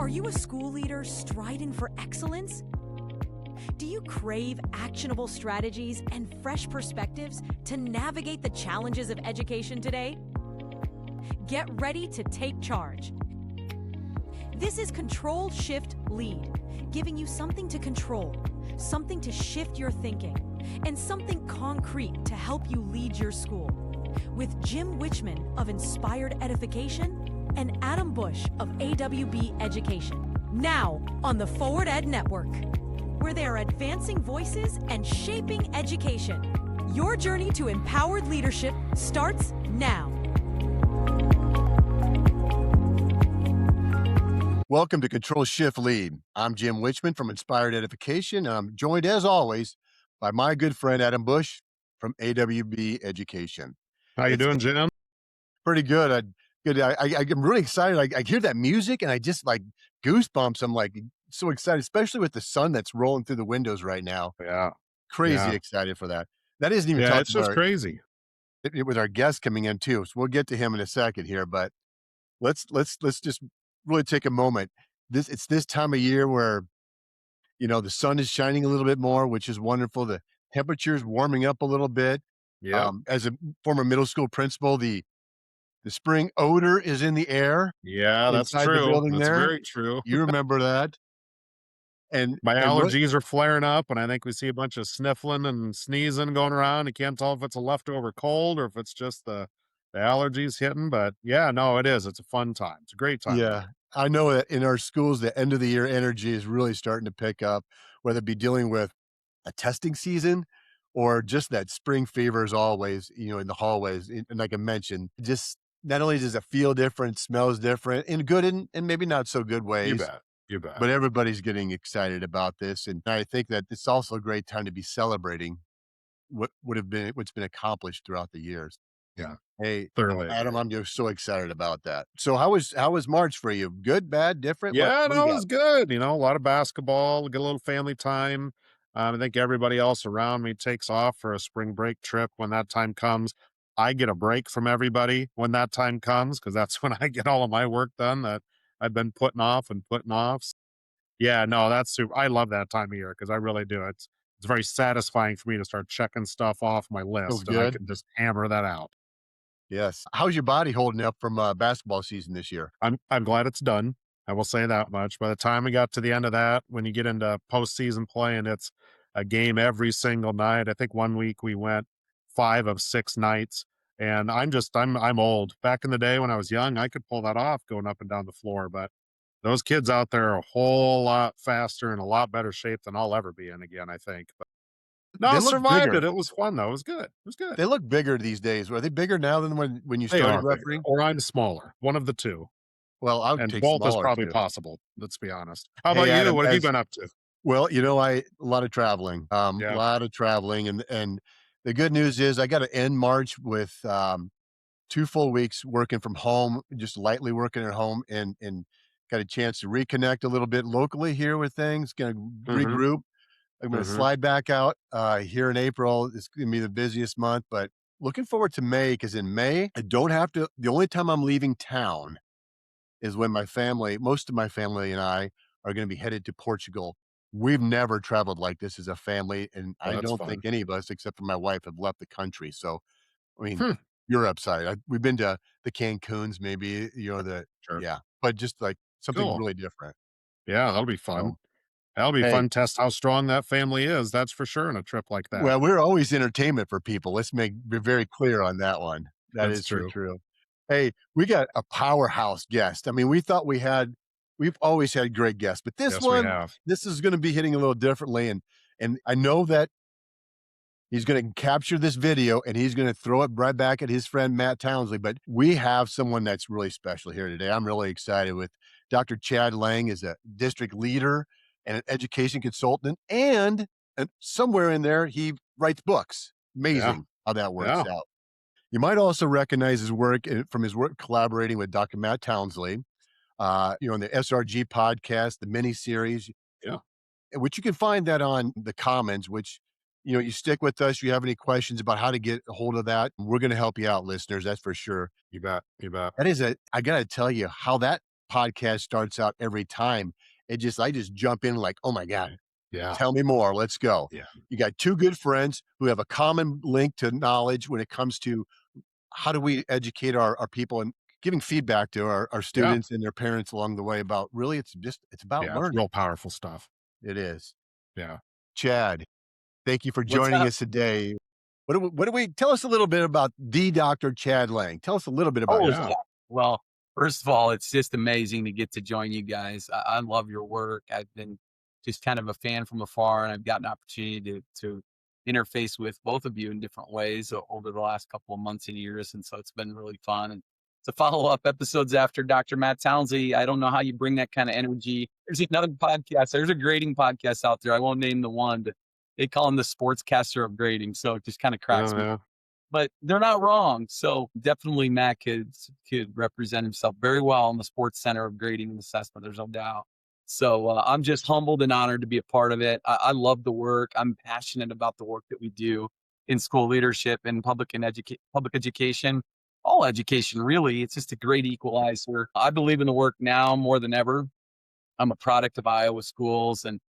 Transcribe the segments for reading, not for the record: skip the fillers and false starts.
Are you a school leader striding for excellence? Do you crave actionable strategies and fresh perspectives to navigate the challenges of education today? Get ready to take charge. This is Control+Shift+Lead, giving you something to control, something to shift your thinking, and something concrete to help you lead your school. With Jim Wichman of Inspired Edification and Adam Busch of AWB Education. Now on the Forward Ed Network, where they are advancing voices and shaping education. Your journey to empowered leadership starts now. Welcome to Control+Shift+Lead. I'm Jim Wichman from Inspired Edification, and I'm joined, as always, by my good friend Adam Busch from AWB Education. How you doing, Jim? Pretty good. I'm really excited. I hear that music, and I just like goosebumps. I'm like so excited, especially with the sun that's rolling through the windows right now. Yeah, crazy excited for that. That isn't even it's just crazy with our guest coming in too. So we'll get to him in a second here, but let's just really take a moment. It's this time of year where, you know, the sun is shining a little bit more, which is wonderful. The temperature is warming up a little bit. Yeah. As a former middle school principal, the spring odor is in the air. Yeah, that's true. That's very true. You remember that. And my allergies are flaring up, and I think we see a bunch of sniffling and sneezing going around. You can't tell if it's a leftover cold or if it's just the allergies hitting, but yeah, no, it is. It's a fun time. It's a great time. Yeah. I know that in our schools, the end of the year energy is really starting to pick up, whether it be dealing with a testing season or just that spring fever as always, you know, in the hallways. And like I mentioned, just not only does it feel different, smells different in good and maybe not so good ways. You bet. But everybody's getting excited about this. And I think that it's also a great time to be celebrating what's been accomplished throughout the years. Yeah. Hey, thoroughly. Adam, I'm just so excited about that. So how was March for you? Good, bad, different? Yeah, no, it was good. You know, a lot of basketball, get a little family time. I think everybody else around me takes off for a spring break trip when that time comes. I get a break from everybody when that time comes, because that's when I get all of my work done that I've been putting off. Yeah, no, that's super. I love that time of year because I really do. It's very satisfying for me to start checking stuff off my list, and I can just hammer that out. Yes. How's your body holding up from basketball season this year? I'm glad it's done. I will say that much. By the time we got to the end of that, when you get into postseason play and it's a game every single night, I think one week we went 5 of 6 nights, and I'm old. Back in the day when I was young, I could pull that off going up and down the floor, but those kids out there are a whole lot faster and a lot better shape than I'll ever be in again, I think. But no, I survived it. It was fun though. It was good. They look bigger these days. Are they bigger now than when you started refereeing? Or I'm smaller. One of the two. Well, I would take both is probably too. Possible. Let's be honest. How about you? What have you been up to? Well, you know, a lot of traveling. A lot of traveling, and the good news is I got to end March with 2 full weeks working from home, just lightly working at home, and got a chance to reconnect a little bit locally here with things. Going to regroup. I'm going to slide back out here in April. It's going to be the busiest month, but looking forward to May, because in May, I don't have to. The only time I'm leaving town is when most of my family and I are going to be headed to Portugal. We've never traveled like this as a family, and I don't think any of us, except for my wife, have left the country. So, I mean, Europe side. We've been to the Cancuns, maybe, you know, but just like something really different. Yeah, that'll be fun. That'll be fun. Test how strong that family is. That's for sure in a trip like that. Well, we're always entertainment for people. Let's be very clear on that one. That's true. Hey, we got a powerhouse guest. I mean, we've always had great guests, but this this is going to be hitting a little differently. And I know that he's going to capture this video and he's going to throw it right back at his friend, Matt Townsley. But we have someone that's really special here today. I'm really excited with Dr. Chad Lang is a district leader and an education consultant. And somewhere in there, he writes books. Amazing how that works out. You might also recognize his work from his work collaborating with Dr. Matt Townsley, you know, on the SRG podcast, the mini series, which you can find that on the Commons, which, you know, you stick with us. You have any questions about how to get a hold of that, we're going to help you out, listeners. That's for sure. You bet. I got to tell you how that podcast starts out every time. I just jump in like, oh my God, Yeah. tell me more. Let's go. Yeah. You got two good friends who have a common link to knowledge when it comes to how do we educate our people and giving feedback to our Yeah. students and their parents along the way about really, it's about Yeah. It's learning. real powerful stuff. It is. Yeah. Chad, thank you for What's joining up? us today. What do we tell us a little bit about the Dr. Chad Lang? Tell us a little bit about Oh, yourself. yeah. Well, first of all, it's just amazing to get to join you guys. I love your work. I've been just kind of a fan from afar, and I've got an opportunity to interface with both of you in different ways over the last couple of months and years. And so it's been really fun. And to follow up episodes after Dr. Matt Townsley, I don't know how you bring that kind of energy. There's another podcast. There's a grading podcast out there. I won't name the one, but they call him the sportscaster of grading. So it just kind of cracks me up. But they're not wrong. So definitely Matt could represent himself very well in the sports center of grading and assessment. There's no doubt. So I'm just humbled and honored to be a part of it. I love the work. I'm passionate about the work that we do in school leadership and public education, all education, really. It's just a great equalizer. I believe in the work now more than ever. I'm a product of Iowa schools and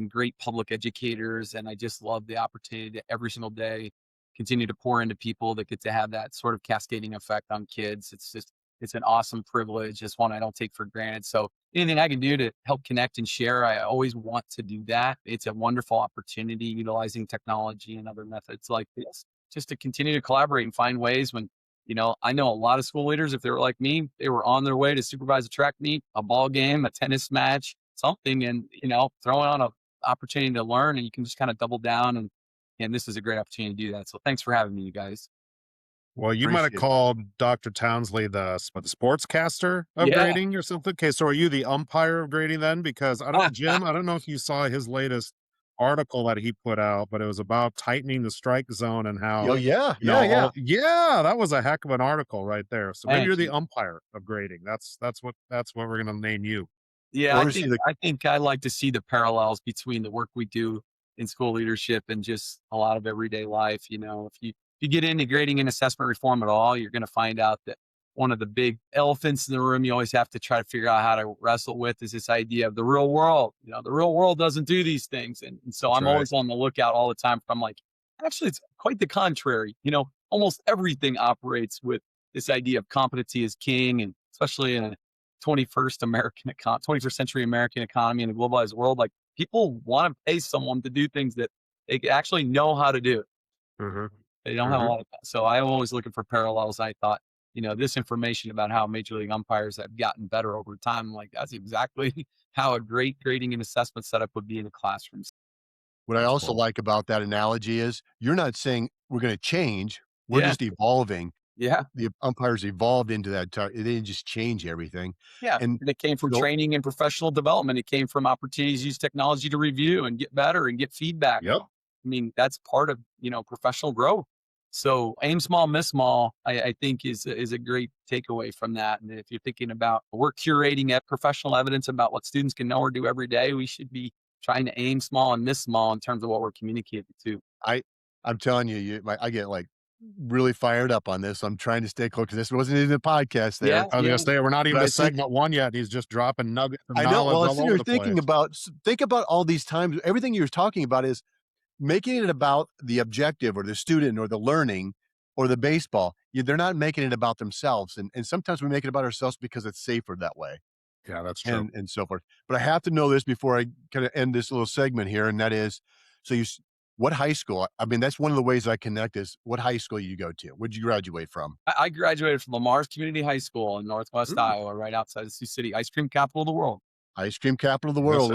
great public educators. And I just love the opportunity to every single day continue to pour into people that get to have that sort of cascading effect on kids. It's an awesome privilege. It's one I don't take for granted. So anything I can do to help connect and share, I always want to do that. It's a wonderful opportunity utilizing technology and other methods like this, just to continue to collaborate and find ways when, I know a lot of school leaders, if they were like me, they were on their way to supervise a track meet, a ball game, a tennis match, something, and, throwing on an opportunity to learn, and you can just kind of double down and this is a great opportunity to do that. So thanks for having me, you guys. Well, you might have called Dr. Townsley the sportscaster of grading or something. Okay, so are you the umpire of grading then? Because Jim, I don't know if you saw his latest article that he put out, but it was about tightening the strike zone and how. Oh yeah, that was a heck of an article right there. So maybe you're the you. umpire of grading. That's what we're gonna name you. Yeah, I think I like to see the parallels between the work we do in school leadership and just a lot of everyday life. If you get into grading and assessment reform at all, you're going to find out that one of the big elephants in the room you always have to try to figure out how to wrestle with is this idea of the real world. The real world doesn't do these things. And so I'm always on the lookout all the time. I'm like, actually, it's quite the contrary. Almost everything operates with this idea of competency is king, and especially in a 21st century American economy in a globalized world, like people want to pay someone to do things that they actually know how to do. Mm-hmm. They don't have a lot of that. So I'm always looking for parallels. I thought, this information about how major league umpires have gotten better over time, like that's exactly how a great grading and assessment setup would be in the classrooms. What I also like about that analogy is you're not saying we're going to change. We're just evolving. Yeah. The umpires evolved into that. They didn't just change everything. Yeah. And it came from training and professional development. It came from opportunities to use technology to review and get better and get feedback. Yep. I mean, that's part of, professional growth. So aim small, miss small, I think is a great takeaway from that. And if you're thinking about we're curating professional evidence about what students can know or do every day, we should be trying to aim small and miss small in terms of what we're communicating to. I'm telling you, I get like really fired up on this. I'm trying to stay close because this wasn't in the podcast there. I was going to say, we're not even to segment one yet. He's just dropping nuggets of knowledge all over the place. Think about all these times. Everything you're talking about is making it about the objective or the student or the learning or the baseball. They're not making it about themselves. And sometimes we make it about ourselves because it's safer that way. Yeah, that's true. And so forth. But I have to know this before I kind of end this little segment here. And that is, what high school? I mean, that's one of the ways I connect is what high school you go to. Where'd you graduate from? I graduated from Lamar's Community High School in Northwest Iowa, right outside of Sioux City, ice cream capital of the world. Ice cream capital of the world.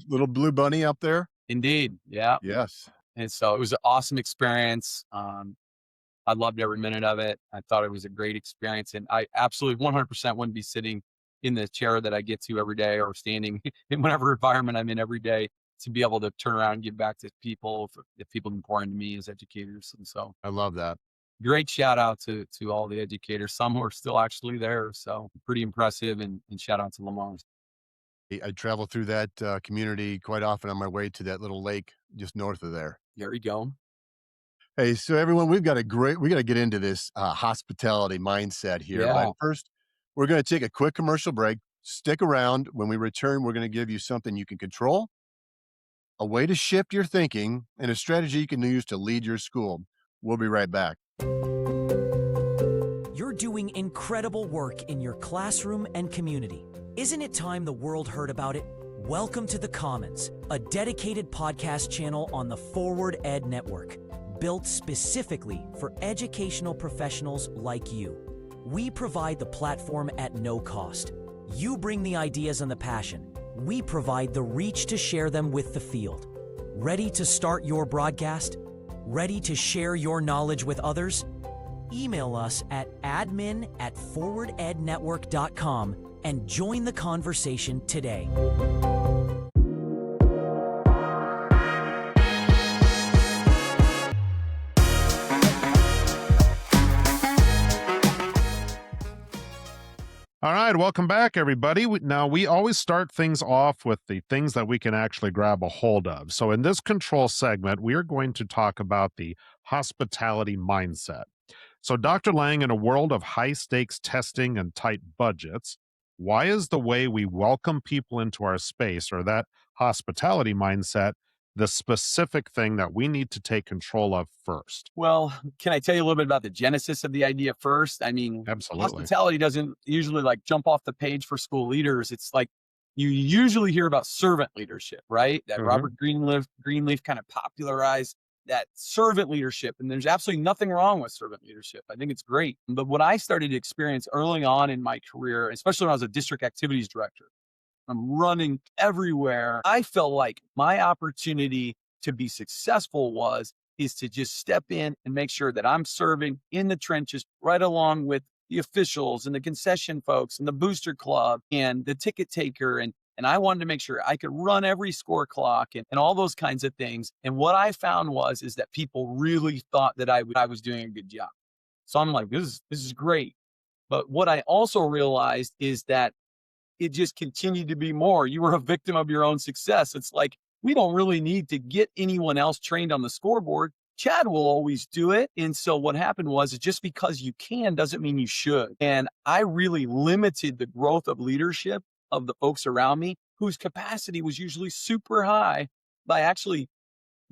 Little blue bunny up there. Indeed. Yeah. Yes. And so it was an awesome experience. I loved every minute of it. I thought it was a great experience. And I absolutely 100% wouldn't be sitting in the chair that I get to every day or standing in whatever environment I'm in every day to be able to turn around and give back to people if people can pour into me as educators. And so I love that. Great shout out to all the educators. Some who are still actually there. So pretty impressive and shout out to Lamar's. I travel through that community quite often on my way to that little lake just north of there. There you go. Hey, so everyone, we got to get into this hospitality mindset here. Yeah. But first, we're going to take a quick commercial break. Stick around. When we return, we're going to give you something you can control, a way to shift your thinking, and a strategy you can use to lead your school. We'll be right back. You're doing incredible work in your classroom and community. Isn't it time the world heard about it? Welcome to The Commons, a dedicated podcast channel on the Forward Ed Network, built specifically for educational professionals like you. We provide the platform at no cost. You bring the ideas and the passion. We provide the reach to share them with the field. Ready to start your broadcast? Ready to share your knowledge with others? Email us at admin@forwardednetwork.com and join the conversation today. All right, welcome back, everybody. Now, we always start things off with the things that we can actually grab a hold of. So in this control segment, we are going to talk about the hospitality mindset. So Dr. Lang, in a world of high-stakes testing and tight budgets, why is the way we welcome people into our space, or that hospitality mindset, the specific thing that we need to take control of first? Well, can I tell you a little bit about the genesis of the idea first? I mean, absolutely. Hospitality doesn't usually like jump off the page for school leaders. It's like you usually hear about servant leadership, right? That Robert Greenleaf kind of popularized that servant leadership. And there's absolutely nothing wrong with servant leadership. I think it's great. But what I started to experience early on in my career, especially when I was a district activities director, I'm running everywhere. I felt like my opportunity to be successful is to just step in and make sure that I'm serving in the trenches right along with the officials and the concession folks and the booster club and the ticket taker. And I wanted to make sure I could run every score clock and all those kinds of things. And what I found is that people really thought that I was doing a good job. So I'm like, this is great. But what I also realized is that it just continued to be more. You were a victim of your own success. It's like, we don't really need to get anyone else trained on the scoreboard. Chad will always do it. And so what happened was, just because you can doesn't mean you should. And I really limited the growth of leadership of the folks around me whose capacity was usually super high by actually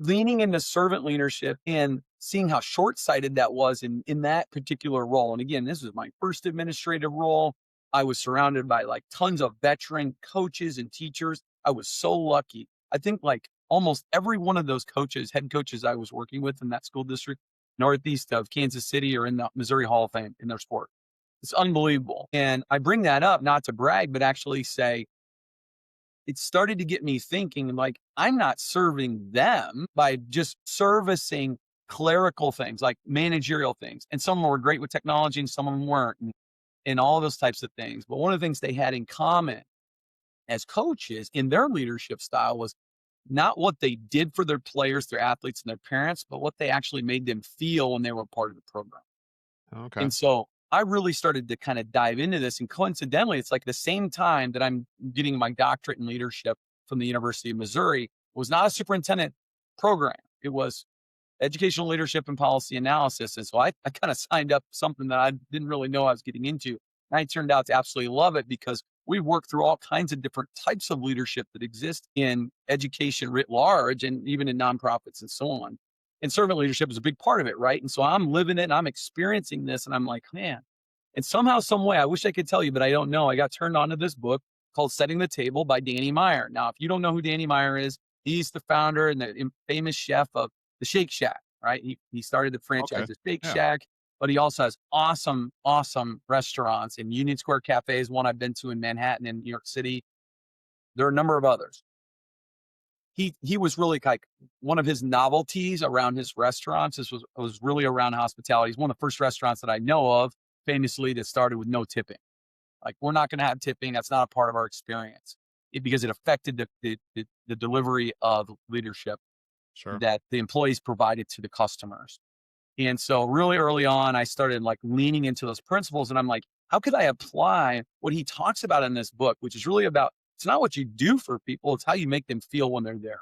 leaning into servant leadership and seeing how short-sighted that was in that particular role. And again, this was my first administrative role. I was surrounded by like tons of veteran coaches and teachers. I was so lucky. I think like almost every one of those coaches, head coaches I was working with in that school district, northeast of Kansas City, or in the Missouri Hall of Fame in their sport. It's unbelievable. And I bring that up not to brag, but actually say, it started to get me thinking, like, I'm not serving them by just servicing clerical things, like managerial things. And some of them were great with technology and some of them weren't. And all those types of things. But one of the things they had in common as coaches in their leadership style was not what they did for their players, their athletes, and their parents, but what they actually made them feel when they were part of the program. Okay. And so I really started to kind of dive into this. And coincidentally, it's like the same time that I'm getting my doctorate in leadership from the University of Missouri. It was not a superintendent program. It was educational leadership and policy analysis. And so I kind of signed up something that I didn't really know I was getting into. And I turned out to absolutely love it, because we work through all kinds of different types of leadership that exist in education writ large, and even in nonprofits and so on. And servant leadership is a big part of it, right? And so I'm living it and I'm experiencing this, and I'm like, man. And somehow, some way, I wish I could tell you, but I don't know. I got turned on to this book called Setting the Table by Danny Meyer. Now, if you don't know who Danny Meyer is, he's the founder and the famous chef of the Shake Shack, right? He started the franchise of Shake Shack, but he also has awesome restaurants. And Union Square Cafe is one I've been to in Manhattan and New York City. There are a number of others. He was really like, one of his novelties around his restaurants was really around hospitality. He's one of the first restaurants that I know of, famously, that started with no tipping. Like, we're not going to have tipping. That's not a part of our experience, because it affected the delivery of leadership that the employees provided to the customers. And so really early on, I started like leaning into those principles, and I'm like, how could I apply what he talks about in this book, which is really about, it's not what you do for people, it's how you make them feel when they're there.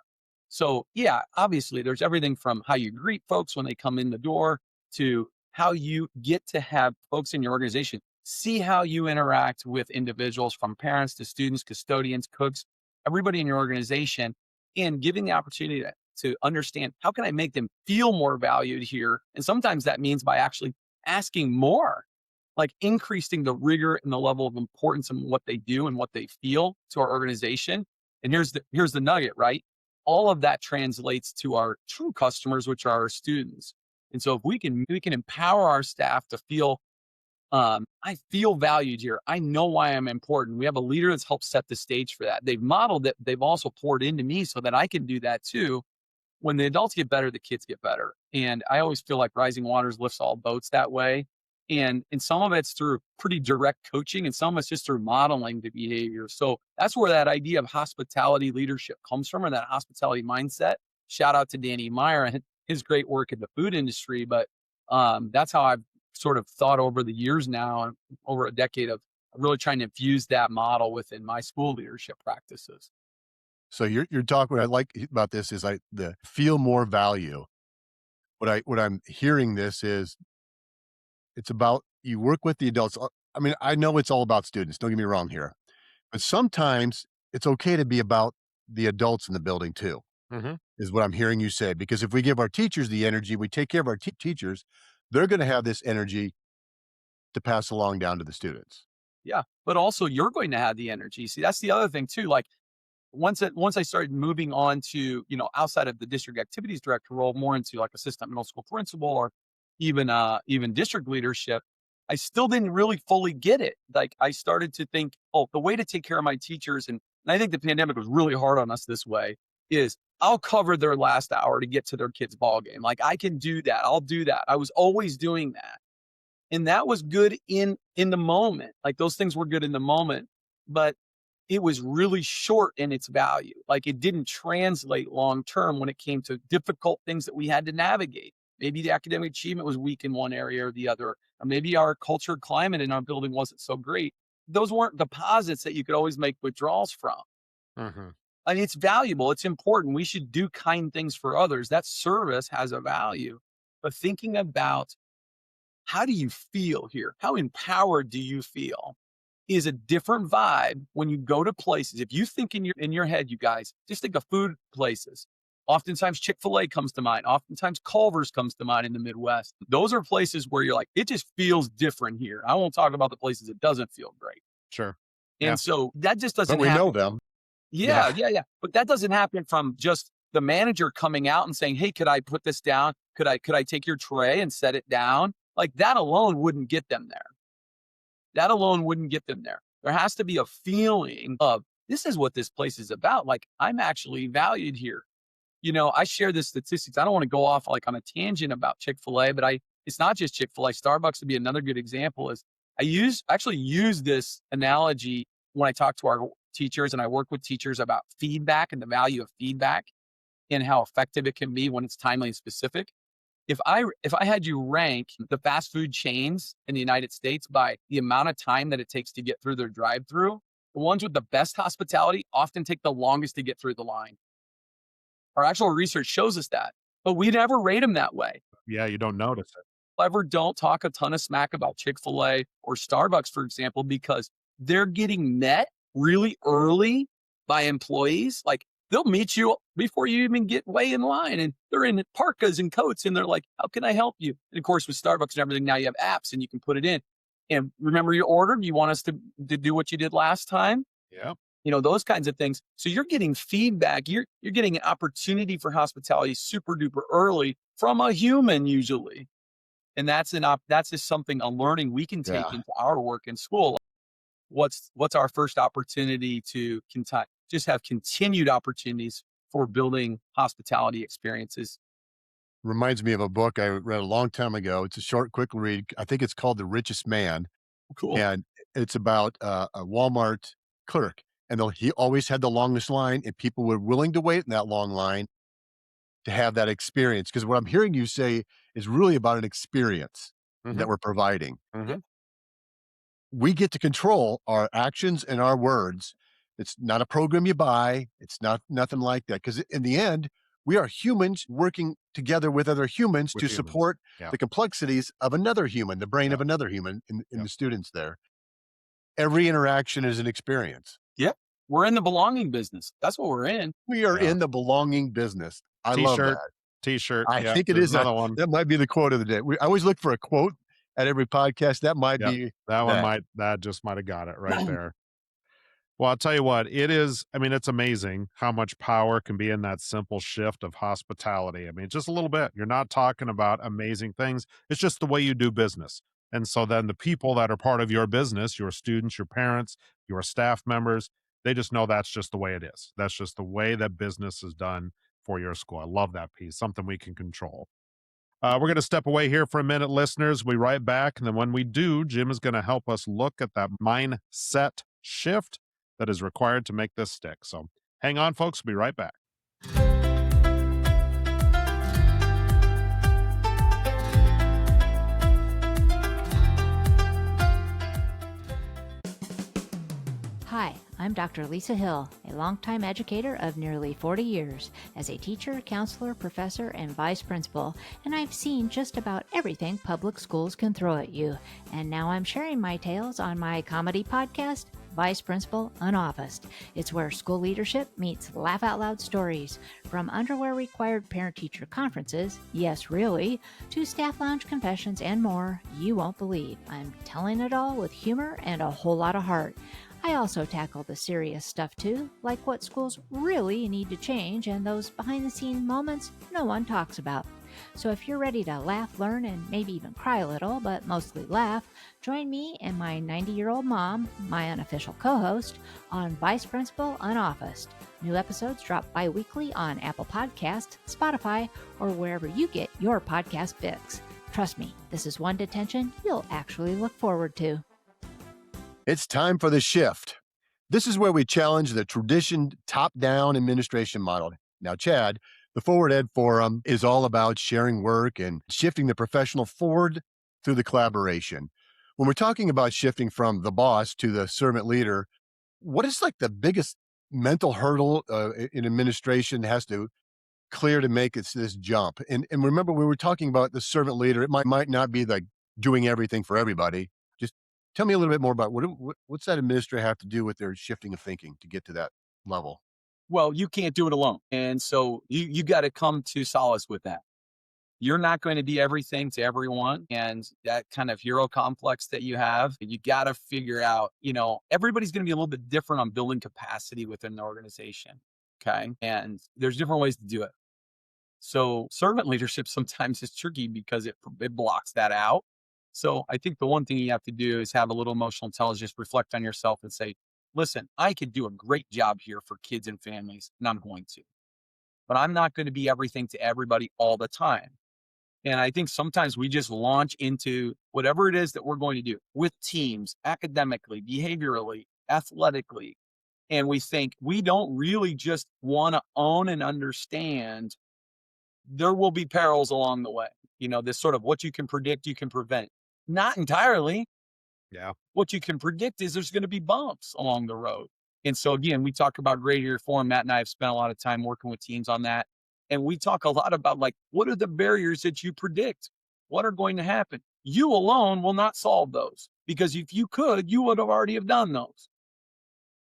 So yeah, obviously there's everything from how you greet folks when they come in the door to how you get to have folks in your organization see how you interact with individuals, from parents to students, custodians, cooks, everybody in your organization, and giving the opportunity to understand, how can I make them feel more valued here? And sometimes that means by actually asking more, like increasing the rigor and the level of importance in what they do and what they feel to our organization. And here's the nugget, right? All of that translates to our true customers, which are our students. And so if we can empower our staff to feel, I feel valued here, I know why I'm important. We have a leader that's helped set the stage for that. They've modeled it. They've also poured into me so that I can do that too. When the adults get better, the kids get better. And I always feel like rising waters lifts all boats that way. And some of it's through pretty direct coaching, and some of it's just through modeling the behavior. So that's where that idea of hospitality leadership comes from, or that hospitality mindset. Shout out to Danny Meyer and his great work in the food industry. But that's how I've sort of thought over the years now, over a decade of really trying to infuse that model within my school leadership practices. So you're talking, what I like about this is the feel more value. What I'm hearing this is, it's about, you work with the adults. I mean, I know it's all about students, don't get me wrong here, but sometimes it's okay to be about the adults in the building too, is what I'm hearing you say. Because if we give our teachers the energy, we take care of our teachers, they're going to have this energy to pass along down to the students. Yeah. But also you're going to have the energy. See, that's the other thing too. Like once I started moving on to, outside of the district activities director role, more into like assistant middle school principal, or even district leadership, I still didn't really fully get it. Like I started to think, the way to take care of my teachers, and I think the pandemic was really hard on us this way, is I'll cover their last hour to get to their kids' ball game. Like I can do that. I'll do that. I was always doing that. And that was good in the moment. Like those things were good in the moment, but it was really short in its value. Like it didn't translate long-term when it came to difficult things that we had to navigate. Maybe the academic achievement was weak in one area or the other, or maybe our culture climate in our building wasn't so great. Those weren't deposits that you could always make withdrawals from. I mean, it's valuable. It's important. We should do kind things for others. That service has a value. But thinking about, how do you feel here? How empowered do you feel? Is a different vibe when you go to places. If you think in your head, you guys, just think of food places. Oftentimes Chick-fil-A comes to mind. Oftentimes Culver's comes to mind in the Midwest. Those are places where you're like, it just feels different here. I won't talk about the places it doesn't feel great. Sure. And so that just doesn't happen. But we know them. Yeah. But that doesn't happen from just the manager coming out and saying, hey, could I put this down? Could I take your tray and set it down? Like that alone wouldn't get them there. That alone wouldn't get them there. There has to be a feeling of, this is what this place is about. Like I'm actually valued here. I share this statistics. I don't want to go off like on a tangent about Chick-fil-A, but it's not just Chick-fil-A. Starbucks would be another good example. Is I actually use this analogy when I talk to our teachers, and I work with teachers about feedback and the value of feedback and how effective it can be when it's timely and specific. If I had you rank the fast food chains in the United States by the amount of time that it takes to get through their drive-through, the ones with the best hospitality often take the longest to get through the line. Our actual research shows us that, but we never rate them that way. Yeah, you don't notice it. Ever don't talk a ton of smack about Chick-fil-A or Starbucks, for example, because they're getting met really early by employees. Like they'll meet you before you even get way in line, and they're in parkas and coats, and they're like, how can I help you? And of course, with Starbucks and everything, now you have apps and you can put it in. And remember your order? You want us to do what you did last time? Yeah. Those kinds of things. So you're getting feedback. You're getting an opportunity for hospitality super duper early from a human usually. And that's just something, a learning we can take into our work in school. What's our first opportunity to just have continued opportunities for building hospitality experiences? Reminds me of a book I read a long time ago. It's a short, quick read. I think it's called The Richest Man. Cool. And it's about a Walmart clerk. And he always had the longest line, and people were willing to wait in that long line to have that experience. Because what I'm hearing you say is really about an experience that we're providing. We get to control our actions and our words. It's not a program you buy. It's not nothing like that. Because in the end, We are humans working together with other humans to support the complexities of another human, the brain of another human in the students there. Every interaction is an experience. Yep. We're in the belonging business. That's what we're in. We are in the belonging business. I love that. T-shirt. I think it is another one. That might be the quote of the day. I always look for a quote at every podcast. That might be that just might have got it right there. Well, I'll tell you what, it's amazing how much power can be in that simple shift of hospitality. I mean, just a little bit. You're not talking about amazing things. It's just the way you do business. And so then the people that are part of your business, your students, your parents, your staff members, they just know that's just the way it is. That's just the way that business is done for your school. I love that piece, something we can control. We're going to step away here for a minute, listeners. We right back. And then when we do, Jim is going to help us look at that mindset shift that is required to make this stick. So hang on, folks. We'll be right back. Hi, I'm Dr. Lisa Hill, a longtime educator of nearly 40 years as a teacher, counselor, professor, and vice principal, and I've seen just about everything public schools can throw at you. And now I'm sharing my tales on my comedy podcast, Vice Principal Unoffaced. It's where school leadership meets laugh out loud stories, from underwear required parent-teacher conferences, yes really, to staff lounge confessions and more. You won't believe. I'm telling it all with humor and a whole lot of heart. I also tackle the serious stuff too, like what schools really need to change and those behind-the-scenes moments no one talks about. So if you're ready to laugh, learn, and maybe even cry a little, but mostly laugh, join me and my 90-year-old mom, my unofficial co-host, on Vice Principal Unoffaced. New episodes drop bi-weekly on Apple Podcasts, Spotify, or wherever you get your podcast fix. Trust me, this is one detention you'll actually look forward to. It's time for the shift. This is where we challenge the tradition top-down administration model. Now, Chad, the Forward Ed Forum is all about sharing work and shifting the professional forward through the collaboration. When we're talking about shifting from the boss to the servant leader, what is like the biggest mental hurdle in administration has to clear to make it this jump? And remember, we were talking about the servant leader. It might not be like doing everything for everybody. Tell me a little bit more about what's that administrator have to do with their shifting of thinking to get to that level? Well, you can't do it alone. And so you got to come to solace with that. You're not going to be everything to everyone. And that kind of hero complex that you have, you got to figure out, everybody's going to be a little bit different on building capacity within the organization. Okay. And there's different ways to do it. So servant leadership sometimes is tricky because it blocks that out. So I think the one thing you have to do is have a little emotional intelligence, reflect on yourself and say, listen, I could do a great job here for kids and families, and I'm going to. But I'm not going to be everything to everybody all the time. And I think sometimes we just launch into whatever it is that we're going to do with teams, academically, behaviorally, athletically. And we think we don't really just want to own and understand there will be perils along the way. This sort of what you can predict, you can prevent. Not entirely. Yeah. What you can predict is there's going to be bumps along the road. And so again, we talk about grade reform. Matt and I have spent a lot of time working with teams on that. And we talk a lot about what are the barriers that you predict? What are going to happen? You alone will not solve those, because if you could, you would have already have done those.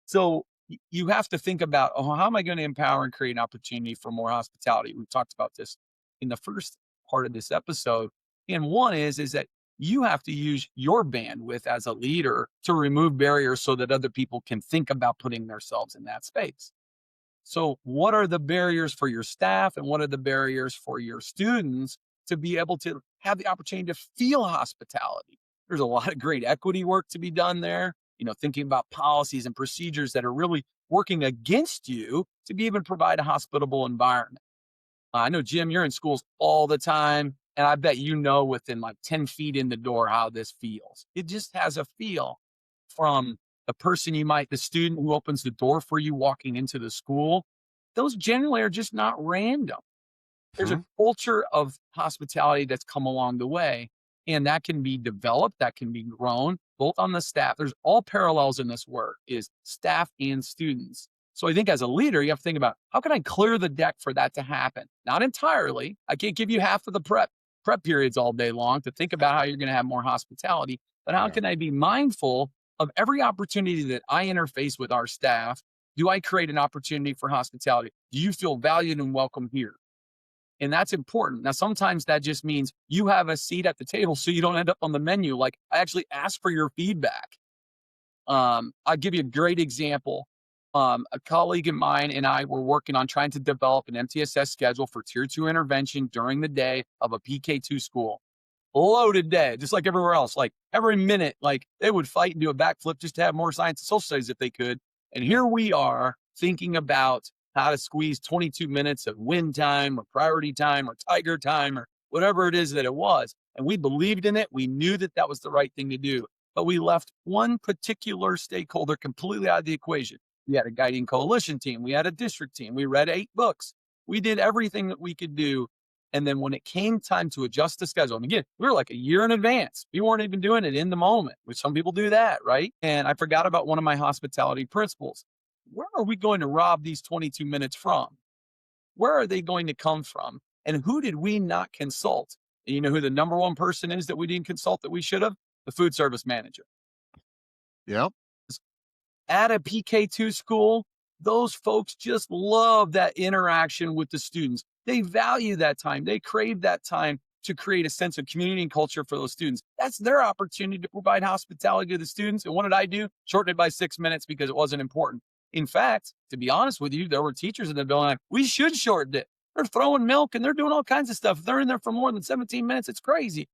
So you have to think about, how am I going to empower and create an opportunity for more hospitality? We've talked about this in the first part of this episode. And one is that you have to use your bandwidth as a leader to remove barriers so that other people can think about putting themselves in that space. So what are the barriers for your staff and what are the barriers for your students to be able to have the opportunity to feel hospitality? There's a lot of great equity work to be done there, thinking about policies and procedures that are really working against you to be able to provide a hospitable environment. I know, Jim, you're in schools all the time. And I bet within 10 feet in the door how this feels. It just has a feel from the student who opens the door for you walking into the school. Those generally are just not random. There's a culture of hospitality that's come along the way, and that can be developed, that can be grown, both on the staff. There's all parallels in this work, is staff and students. So I think as a leader, you have to think about, how can I clear the deck for that to happen? Not entirely. I can't give you half of the prep periods all day long to think about how you're going to have more hospitality, but how can I be mindful of every opportunity that I interface with our staff? Do I create an opportunity for hospitality? Do you feel valued and welcome here? And that's important. Now, sometimes that just means you have a seat at the table so you don't end up on the menu. Like, I actually ask for your feedback. I'll give you a great example. A colleague of mine and I were working on trying to develop an MTSS schedule for tier 2 intervention during the day of a PK2 school. Loaded day, just like everywhere else. Like every minute, like they would fight and do a backflip just to have more science and social studies if they could. And here we are thinking about how to squeeze 22 minutes of win time or priority time or tiger time or whatever it is that it was. And we believed in it. We knew that that was the right thing to do. But we left one particular stakeholder completely out of the equation. We had a guiding coalition team. We had a district team. We read 8 books. We did everything that we could do. And then when it came time to adjust the schedule, and again, we were like a year in advance. We weren't even doing it in the moment, which some people do that, right? And I forgot about one of my hospitality principles. Where are we going to rob these 22 minutes from? Where are they going to come from? And who did we not consult? And you know who the number one person is that we didn't consult that we should have? The food service manager. Yep. At a PK2 school, those folks just love that interaction with the students. They value that time. They crave that time to create a sense of community and culture for those students. That's their opportunity to provide hospitality to the students. And what did I do? Shorten it by 6 minutes because it wasn't important. In fact, to be honest with you, there were teachers in the building like, we should shorten it. They're throwing milk and they're doing all kinds of stuff. If they're in there for more than 17 minutes, it's crazy.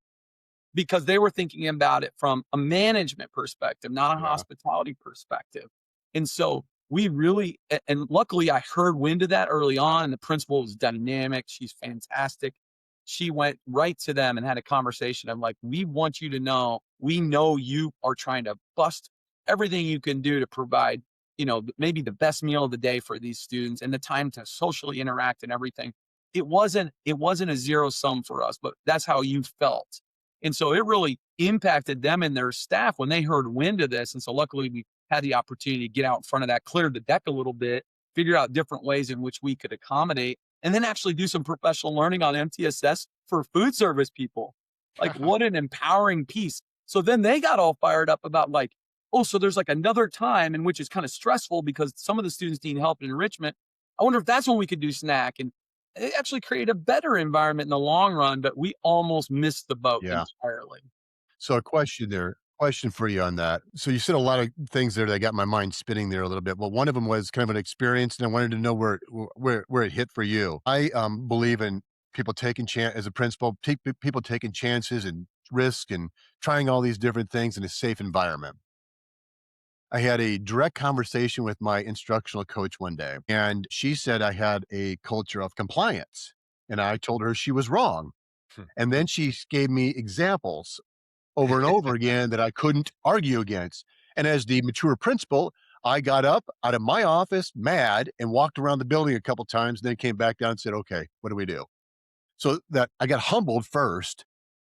Because they were thinking about it from a management perspective, not a hospitality perspective. And so we really, and luckily I heard wind of that early on, and the principal was dynamic. She's fantastic. She went right to them and had a conversation. I'm like, we want you to know, we know you are trying to bust everything you can do to provide, you know, maybe the best meal of the day for these students and the time to socially interact and everything. It wasn't a zero sum for us, but that's how you felt. And so it really impacted them and their staff when they heard wind of this. And so luckily we had the opportunity to get out in front of that, clear the deck a little bit, figure out different ways in which we could accommodate, and then actually do some professional learning on MTSS for food service people. Like what an empowering piece. So then they got all fired up about like, oh, so there's like another time in which it's kind of stressful because some of the students need help and enrichment. I wonder if that's when we could do snack. And it actually create a better environment in the long run, but we almost missed the boat entirely. So a question for you on that. So you said a lot of things there that got my mind spinning there a little bit. Well, one of them was kind of an experience, and I wanted to know where it hit for you. I believe in people taking as a principal, people taking chances and risk and trying all these different things in a safe environment. I had a direct conversation with my instructional coach one day, and she said I had a culture of compliance, and I told her she was wrong. And then she gave me examples over and over again that I couldn't argue against. And as the mature principal, I got up out of my office mad and walked around the building a couple times, then came back down and said, okay, what do we do? So that I got humbled first.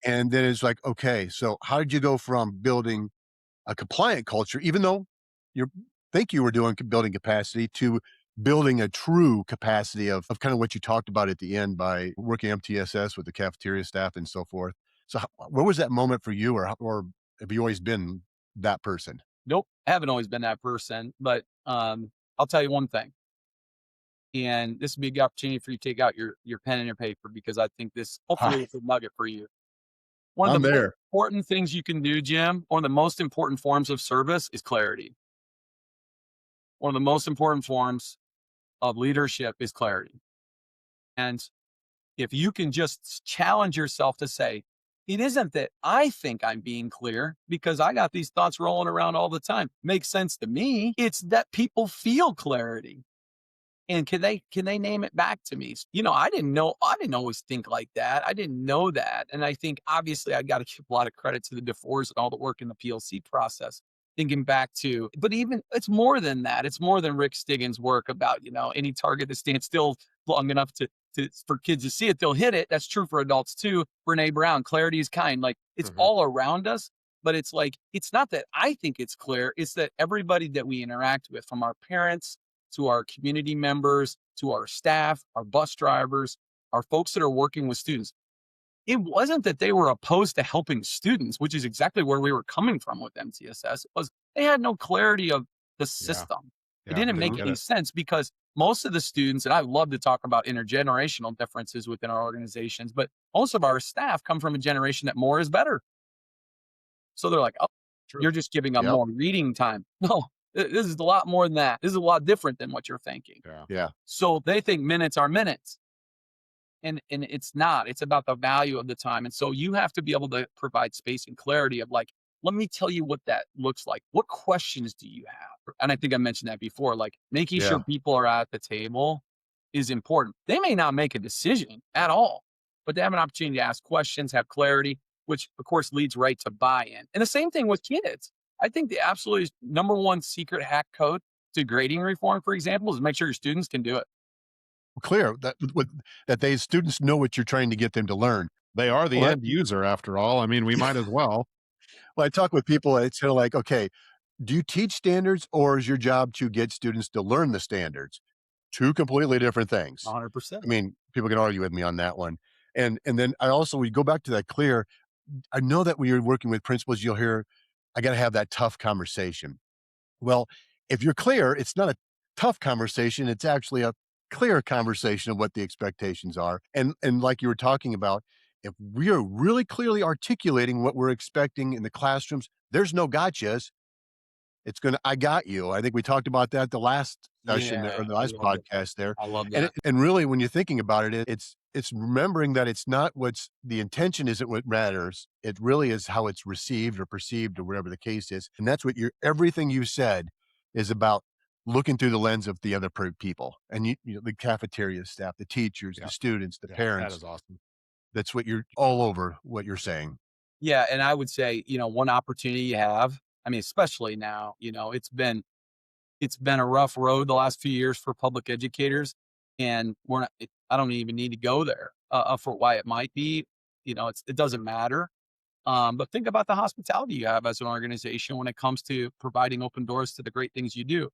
And then it's like, okay, so how did you go from building a compliant culture, even though you think you were building capacity, to building a true capacity of kind of what you talked about at the end by working MTSS with the cafeteria staff and so forth. So where was that moment for you, or have you always been that person? Nope, I haven't always been that person, but I'll tell you one thing. And this would be a good opportunity for you to take out your pen and your paper, because I think this hopefully is a nugget for you. One of the most important things you can do, Jim, one of the most important forms of service is clarity. One of the most important forms of leadership is clarity. And if you can just challenge yourself to say, it isn't that I think I'm being clear because I got these thoughts rolling around all the time. Makes sense to me. It's that people feel clarity. And can they name it back to me? You know, I didn't always think like that. I didn't know that. And I think obviously I got to give a lot of credit to the DeFores and all the work in the PLC process, thinking back to, but even it's more than that. It's more than Rick Stiggins' work about, you know, any target that stands still long enough for kids to see it, they'll hit it. That's true for adults too. Brene Brown, clarity is kind. Like it's all around us, but it's like, it's not that I think it's clear. It's that everybody that we interact with, from our parents to our community members, to our staff, our bus drivers, our folks that are working with students. It wasn't that they were opposed to helping students, which is exactly where we were coming from with MTSS. It was they had no clarity of the system. It didn't make any sense because most of the students, and I love to talk about intergenerational differences within our organizations, but most of our staff come from a generation that more is better. So they're like, oh, you're just giving up more reading time. No, this is a lot more than that. This is a lot different than what you're thinking. So they think minutes are minutes. And it's not. It's about the value of the time. And so you have to be able to provide space and clarity of like, let me tell you what that looks like. What questions do you have? And I think I mentioned that before, like making sure people are at the table is important. They may not make a decision at all, but they have an opportunity to ask questions, have clarity, which of course leads right to buy-in. And the same thing with kids. I think the absolutely number one secret hack code to grading reform, for example, is make sure your students can do it. Clear that students know what you're trying to get them to learn. They are the end user after all. I mean, we might as well. Well, I talk with people, it's kind of like, okay, do you teach standards or is your job to get students to learn the standards? Two completely different things. 100%. I mean, people can argue with me on that one. And then we go back to that clear. I know that when you're working with principals, you'll hear, I got to have that tough conversation. Well, if you're clear, it's not a tough conversation. It's actually a clear conversation of what the expectations are. And like you were talking about, if we are really clearly articulating what we're expecting in the classrooms, there's no gotchas. It's I got you. I think we talked about that the last session or the last podcast there. I love that. And really, when you're thinking about it, it's remembering that it's not the intention isn't what matters. It really is how it's received or perceived or whatever the case is. And that's what everything you said is about, looking through the lens of the other people and you know, the cafeteria staff, the teachers, the students, the parents. That is awesome. That's what you're all over what you're saying. Yeah. And I would say, one opportunity you have, I mean, especially now, it's been a rough road the last few years for public educators, and I don't even need to go there for why it might be, it doesn't matter. But think about the hospitality you have as an organization when it comes to providing open doors to the great things you do.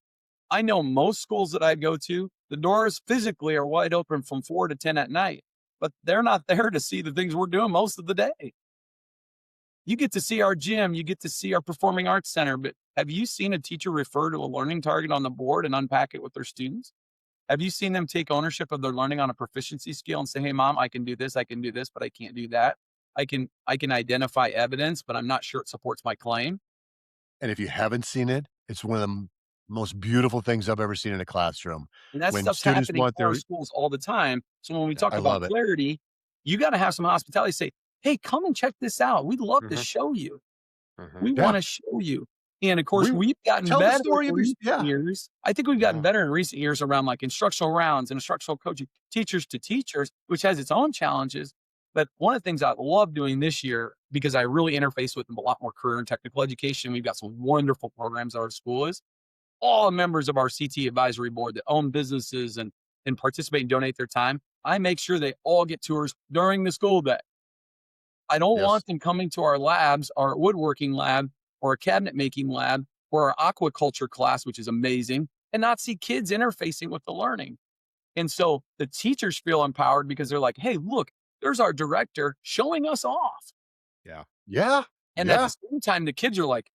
I know most schools that I go to, the doors physically are wide open from 4 to 10 at night, but they're not there to see the things we're doing most of the day. You get to see our gym, you get to see our performing arts center, but have you seen a teacher refer to a learning target on the board and unpack it with their students? Have you seen them take ownership of their learning on a proficiency scale and say, hey, mom, I can do this, but I can't do that. I can identify evidence, but I'm not sure it supports my claim. And if you haven't seen it, it's one of the most beautiful things I've ever seen in a classroom. And that stuff's happening in our schools all the time. So when we talk about clarity, you got to have some hospitality. Say, hey, come and check this out. We'd love to show you. We want to show you. And of course, we've gotten better in recent years. I think we've gotten better in recent years around like instructional rounds and instructional coaching, teachers to teachers, which has its own challenges. But one of the things I love doing this year, because I really interface with them a lot more career and technical education, we've got some wonderful programs at our school, is all members of our CT advisory board that own businesses and participate and donate their time. I make sure they all get tours during the school day. I don't want them coming to our labs, our woodworking lab, or a cabinet making lab, or our aquaculture class, which is amazing, and not see kids interfacing with the learning. And so the teachers feel empowered because they're like, hey, look, there's our director showing us off. Yeah. And at the same time, the kids are like,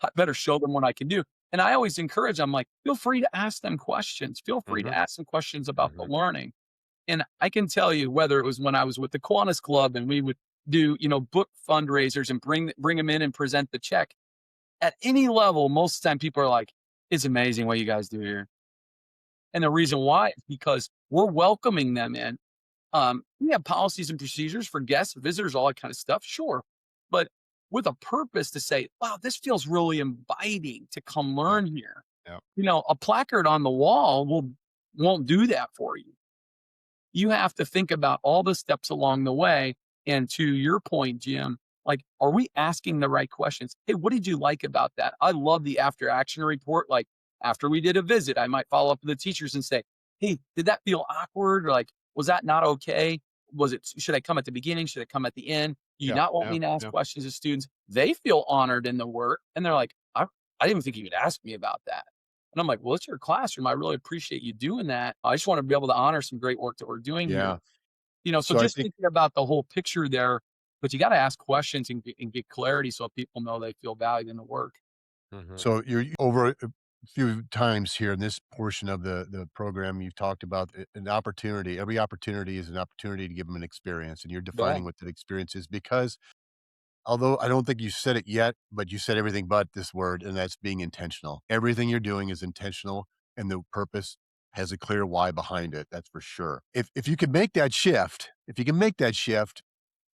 I better show them what I can do. And I always encourage them, like, feel free to ask them questions. Feel free to ask them questions about the learning. And I can tell you, whether it was when I was with the Kiwanis Club and we would do, book fundraisers and bring them in and present the check. At any level, most of the time people are like, it's amazing what you guys do here. And the reason why is because we're welcoming them in. We have policies and procedures for guests, visitors, all that kind of stuff. Sure. But with a purpose to say, wow, this feels really inviting to come learn here. A placard on the wall won't do that for you. You have to think about all the steps along the way. And to your point, Jim, like, are we asking the right questions? Hey, what did you like about that? I love the after action report. Like, after we did a visit, I might follow up with the teachers and say, hey, did that feel awkward? Or like, was that not okay? Should I come at the beginning? Should I come at the end? You not want me to ask questions of students. They feel honored in the work. And they're like, I didn't think you would ask me about that. And I'm like, well, it's your classroom. I really appreciate you doing that. I just want to be able to honor some great work that we're doing here. So I just think, thinking about the whole picture there, but you got to ask questions and get clarity so people know they feel valued in the work. so you're over a few times here in this portion of the program, you've talked about an opportunity. Every opportunity is an opportunity to give them an experience, and you're Yeah. defining what that experience is because although I don't think you said it yet, but you said everything but this word, and that's being intentional. Everything you're doing is intentional, and the purpose has a clear why behind it. That's for sure. If you can make that shift,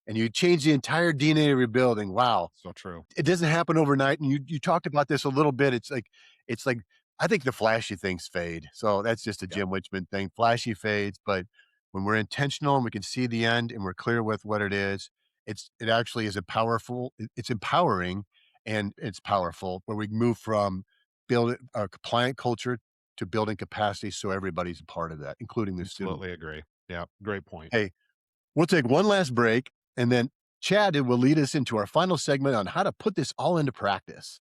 and you change the entire DNA of your building, wow, So true. it doesn't happen overnight. And you talked about this a little bit. It's like I think the flashy things fade. So that's just a Yeah. Jem thing. Flashy fades, but when we're intentional and we can see the end and we're clear with what it is, it actually is it's empowering and it's powerful where we move from building a compliant culture to building capacity so everybody's a part of that, including the student. Absolutely agree. Yeah, great point. Hey, we'll take one last break, and then Chad will lead us into our final segment on how to put this all into practice.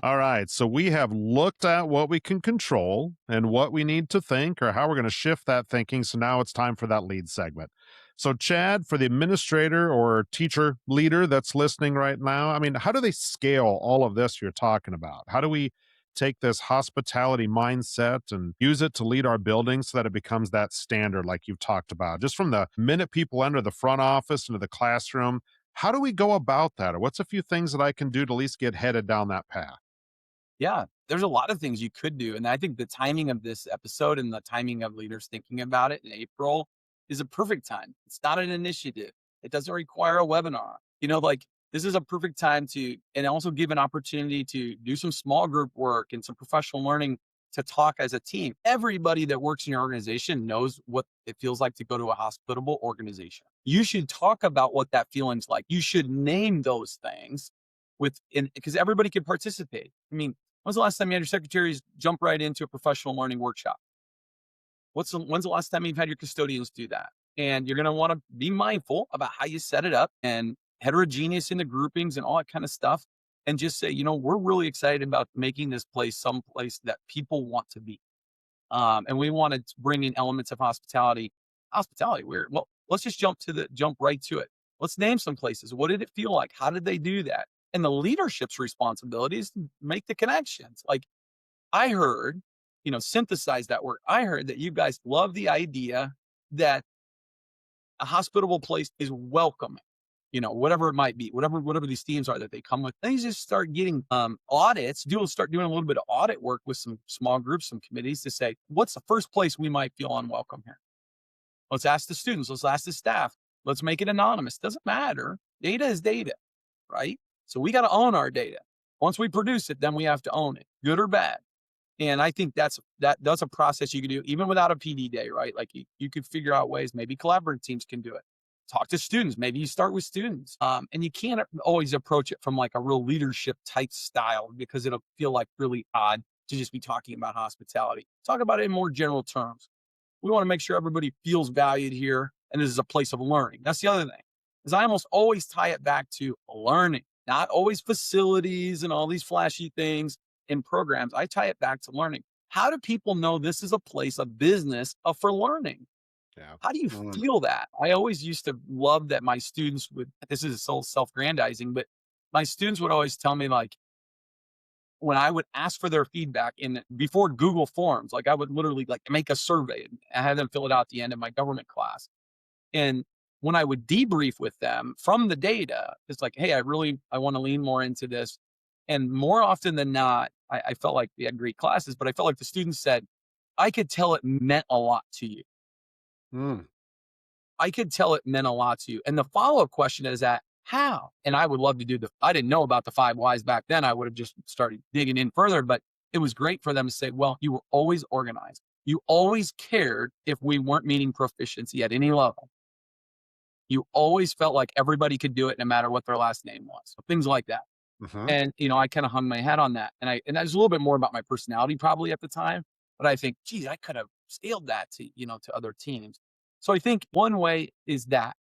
All right, so we have looked at what we can control and what we need to think or how we're going to shift that thinking. So now it's time for that lead segment. So Chad, for the administrator or teacher leader that's listening right now, I mean, how do they scale all of this you're talking about? How do we take this hospitality mindset and use it to lead our building so that it becomes that standard like you've talked about? Just from the minute people enter the front office into the classroom, how do we go about that? Or what's a few things that I can do to at least get headed down that path? Yeah, there's a lot of things you could do. And I think the timing of this episode and the timing of leaders thinking about it in April is a perfect time. It's not an initiative. It doesn't require a webinar. Like this is a perfect time and also give an opportunity to do some small group work and some professional learning to talk as a team. Everybody that works in your organization knows what it feels like to go to a hospitable organization. You should talk about what that feeling's like. You should name those things because everybody can participate. I mean, when's the last time you had your secretaries jump right into a professional learning workshop? When's the last time you've had your custodians do that? And you're going to want to be mindful about how you set it up and heterogeneous in the groupings and all that kind of stuff. And just say, we're really excited about making this place someplace that people want to be. And we want to bring in elements of hospitality. Well, let's just jump right to it. Let's name some places. What did it feel like? How did they do that? And the leadership's responsibility is to make the connections. Like I heard, synthesize that word. I heard that you guys love the idea that a hospitable place is welcoming, whatever it might be, whatever these themes are that they come with. Then you just start getting audits, start doing a little bit of audit work with some small groups, some committees to say, what's the first place we might feel unwelcome here? Let's ask the students. Let's ask the staff. Let's make it anonymous. Doesn't matter. Data is data, right? So we got to own our data. Once we produce it, then we have to own it, good or bad. And I think that's a process you can do even without a PD day, right? Like you could figure out ways, maybe collaborative teams can do it. Talk to students. Maybe you start with students. And you can't always approach it from like a real leadership type style because it'll feel like really odd to just be talking about hospitality. Talk about it in more general terms. We want to make sure everybody feels valued here. And this is a place of learning. That's the other thing, is I almost always tie it back to learning. Not always facilities and all these flashy things in programs. I tie it back to learning. How do people know this is a place, a business for learning? Yeah. How do you feel that? I always used to love that my students this is so self-grandizing, but my students would always tell me like, when I would ask for their feedback before Google Forms, like I would literally like make a survey and have them fill it out at the end of my government class. And when I would debrief with them from the data, it's like, hey, I want to lean more into this. And more often than not, I felt like we had great classes, but I felt like the students said, I could tell it meant a lot to you. I could tell it meant a lot to you. And the follow-up question is that, how? And I would love to I didn't know about the 5 whys back then. I would have just started digging in further, but it was great for them to say, well, you were always organized. You always cared if we weren't meeting proficiency at any level. You always felt like everybody could do it no matter what their last name was. So things like that. And, I kind of hung my hat on that. And that was a little bit more about my personality probably at the time, but I think, geez, I could have scaled that to other teams. So I think one way is that.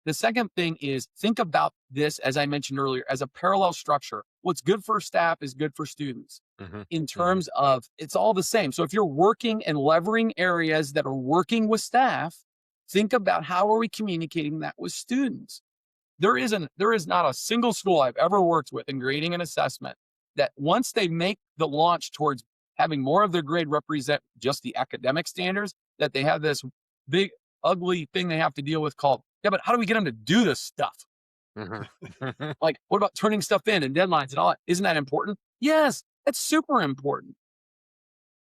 The second thing is think about this, as I mentioned earlier, as a parallel structure. What's good for staff is good for students in terms of it's all the same. So if you're working and levering areas that are working with staff, think about how are we communicating that with students? There is not a single school I've ever worked with in grading and assessment that once they make the launch towards having more of their grade represent just the academic standards, that they have this big, ugly thing they have to deal with called, yeah, but how do we get them to do this stuff? Like, what about turning stuff in and deadlines and all that? Isn't that important? Yes, that's super important.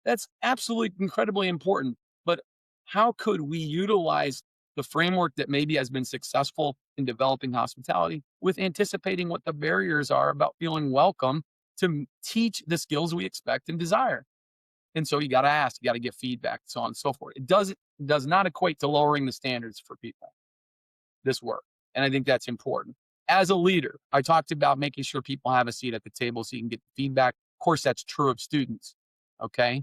That's absolutely incredibly important. But how could we utilize the framework that maybe has been successful in developing hospitality with anticipating what the barriers are about feeling welcome to teach the skills we expect and desire? And so you got to ask, you got to get feedback, so on and so forth. It does not equate to lowering the standards for people, this work. And I think that's important. As a leader, I talked about making sure people have a seat at the table so you can get feedback. Of course, that's true of students, okay?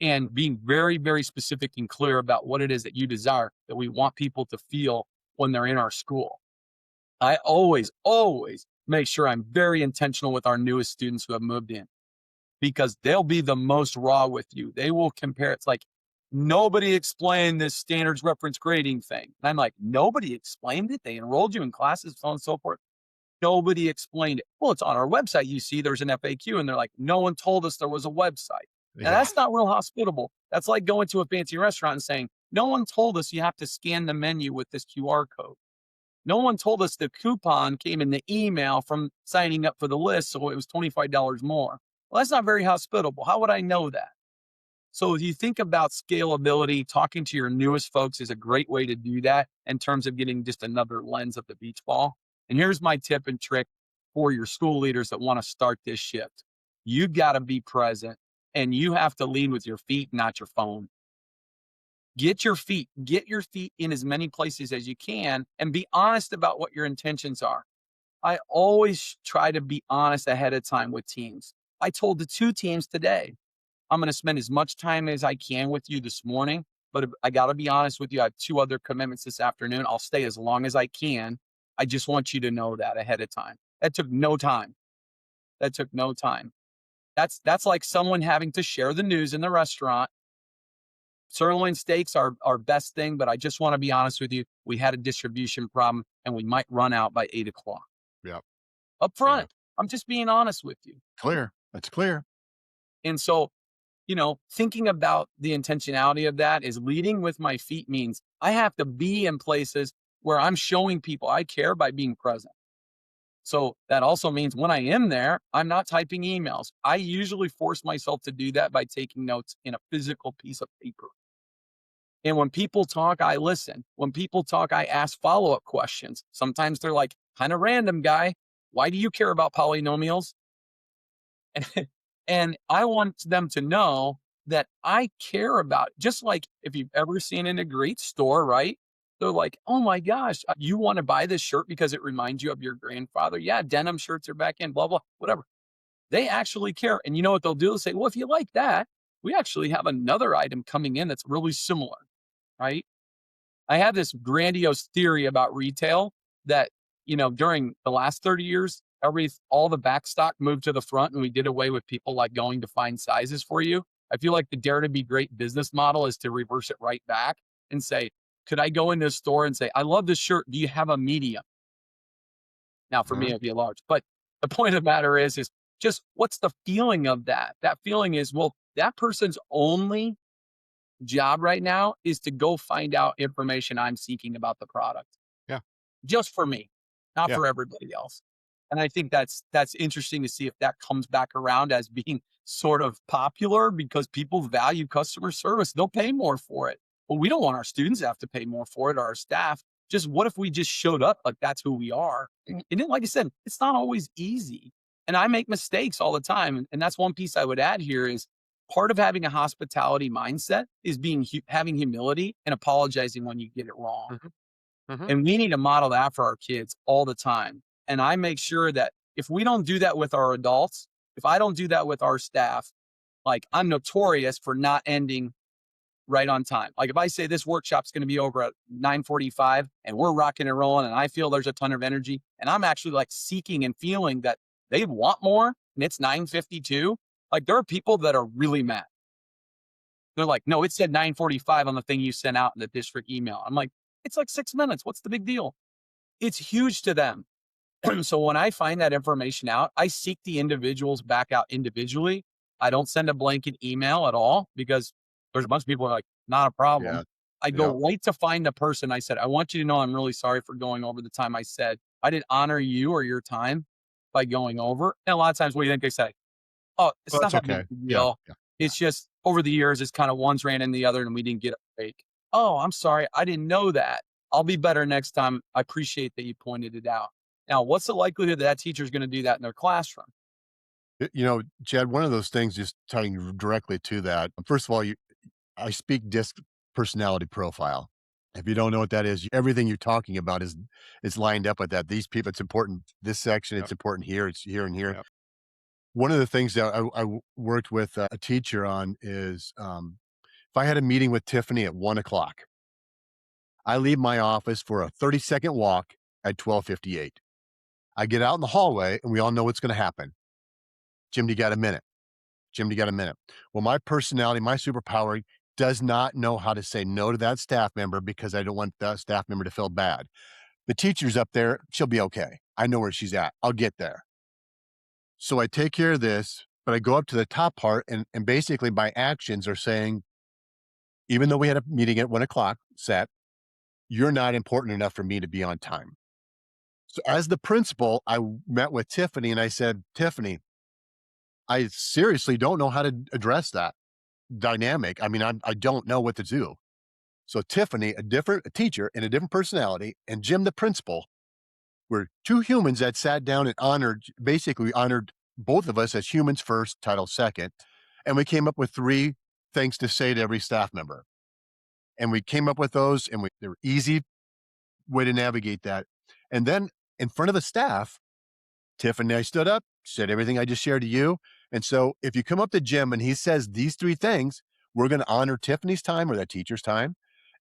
And being very, very specific and clear about what it is that you desire, that we want people to feel when they're in our school. I always make sure I'm very intentional with our newest students who have moved in, because they'll be the most raw with you. They will compare. It's like, nobody explained this standards reference grading thing. And I'm like, nobody explained it? They enrolled you in classes, so on and so forth. Nobody explained it. Well, it's on our website. You see there's an FAQ, and they're like, no one told us there was a website. And that's not real hospitable. That's like going to a fancy restaurant and saying, no one told us you have to scan the menu with this QR code. No one told us the coupon came in the email from signing up for the list, so it was $25 more. Well, that's not very hospitable. How would I know that? So if you think about scalability, talking to your newest folks is a great way to do that in terms of getting just another lens of the beach ball. And here's my tip and trick for your school leaders that want to start this shift. You got to be present, and you have to lead with your feet, not your phone. Get your feet in as many places as you can, and be honest about what your intentions are. I always try to be honest ahead of time with teams. I told the 2 teams today, I'm going to spend as much time as I can with you this morning, but I got to be honest with you. I have 2 other commitments this afternoon. I'll stay as long as I can. I just want you to know that ahead of time. That took no time. That's like someone having to share the news in the restaurant. Sirloin steaks are our best thing, but I just want to be honest with you. We had a distribution problem, and we might run out by 8 o'clock. Yep. Up front. Yeah. I'm just being honest with you. Clear. That's clear. And so, thinking about the intentionality of that is leading with my feet means I have to be in places where I'm showing people I care by being present. So that also means when I am there, I'm not typing emails. I usually force myself to do that by taking notes in a physical piece of paper. And when people talk, I listen. When people talk, I ask follow-up questions. Sometimes they're like, kind of random, guy. Why do you care about polynomials? And I want them to know that I care about it. Just like if you've ever seen in a great store, right? They're like, oh my gosh, you want to buy this shirt because it reminds you of your grandfather? Yeah, denim shirts are back in, blah, blah, whatever. They actually care. And you know what they'll do? They'll say, well, if you like that, we actually have another item coming in that's really similar, right? I have this grandiose theory about retail that, during the last 30 years, all the back stock moved to the front, and we did away with people like going to find sizes for you. I feel like the Dare to Be Great business model is to reverse it right back and say, could I go into a store and say, I love this shirt. Do you have a medium? Now, for me, it'd be a large. But the point of the matter is just what's the feeling of that? That feeling is, well, that person's only job right now is to go find out information I'm seeking about the product. Yeah. Just for me, not for everybody else. And I think that's interesting to see if that comes back around as being sort of popular because people value customer service. They'll pay more for it. But we don't want our students to have to pay more for it or our staff. Just what if we just showed up like that's who we are? And like I said, it's not always easy. And I make mistakes all the time. And that's one piece I would add here is part of having a hospitality mindset is having humility and apologizing when you get it wrong. And we need to model that for our kids all the time. And I make sure that if we don't do that with our adults, if I don't do that with our staff, like I'm notorious for not ending right on time. Like if I say this workshop's going to be over at 9:45 and we're rocking and rolling and I feel there's a ton of energy and I'm actually like seeking and feeling that they want more and it's 9:52, like there are people that are really mad. They're like, no, it said 9:45 on the thing you sent out in the district email. I'm like, it's like 6 minutes. What's the big deal? It's huge to them. So when I find that information out, I seek the individuals back out individually. I don't send a blanket email at all because there's a bunch of people who are like, not a problem. Yeah. I go right to find the person. I said, I want you to know I'm really sorry for going over the time I said. I didn't honor you or your time by going over. And a lot of times, what do you think they say? Oh, it's not that big a deal. It's just over the years, it's kind of one's ran in the other and we didn't get a break. Oh, I'm sorry. I didn't know that. I'll be better next time. I appreciate that you pointed it out. Now, what's the likelihood that teacher is going to do that in their classroom? You know, Chad, one of those things, just tying directly to that. First of all, I speak DISC personality profile. If you don't know what that is, everything you're talking about is lined up with that. These people, it's important. This section, it's important here. It's here and here. One of the things that I worked with a teacher on is if I had a meeting with Tiffany at 1:00, I leave my office for a 30-second walk at 12:58. I get out in the hallway and we all know what's going to happen. Jim, you got a minute? Jim, you got a minute? Well, my personality, my superpower does not know how to say no to that staff member because I don't want that staff member to feel bad. The teacher's up there. She'll be okay. I know where she's at. I'll get there. So I take care of this, but I go up to the top part and basically my actions are saying, even though we had a meeting at 1:00 set, you're not important enough for me to be on time. So as the principal, I met with Tiffany and I said, Tiffany, I seriously don't know how to address that dynamic. I mean, I don't know what to do. So Tiffany, a teacher and a different personality, and Jim, the principal, were two humans that sat down and basically honored both of us as humans first, title second. And we came up with 3 things to say to every staff member. And we came up with those and they were easy way to navigate that. And then in front of the staff, Tiffany and I stood up, said everything I just shared to you. And so if you come up to Jim and he says these 3 things, we're going to honor Tiffany's time or that teacher's time.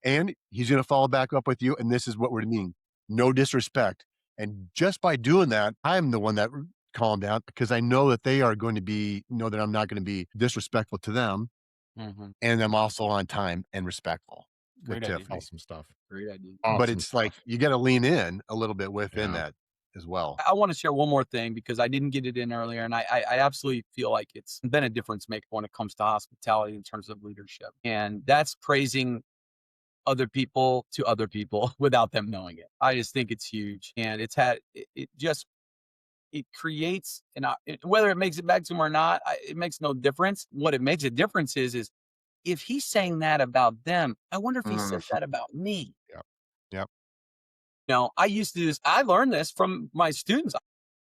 And he's going to follow back up with you. And this is what we're meaning. No disrespect. And just by doing that, I'm the one that calmed down because I know that they are going to know that I'm not going to be disrespectful to them. And I'm also on time and respectful. Great idea. Awesome stuff. Great idea. But it's like, you got to lean in a little bit within that as well. I want to share one more thing because I didn't get it in earlier. And I absolutely feel like it's been a difference maker when it comes to hospitality in terms of leadership. And that's praising other people to other people without them knowing it. I just think it's huge. And it creates, whether it makes it back to him or not, it makes no difference. What it makes a difference is if he's saying that about them, I wonder if he said that about me. Yep. Now, I used to do this. I learned this from my students.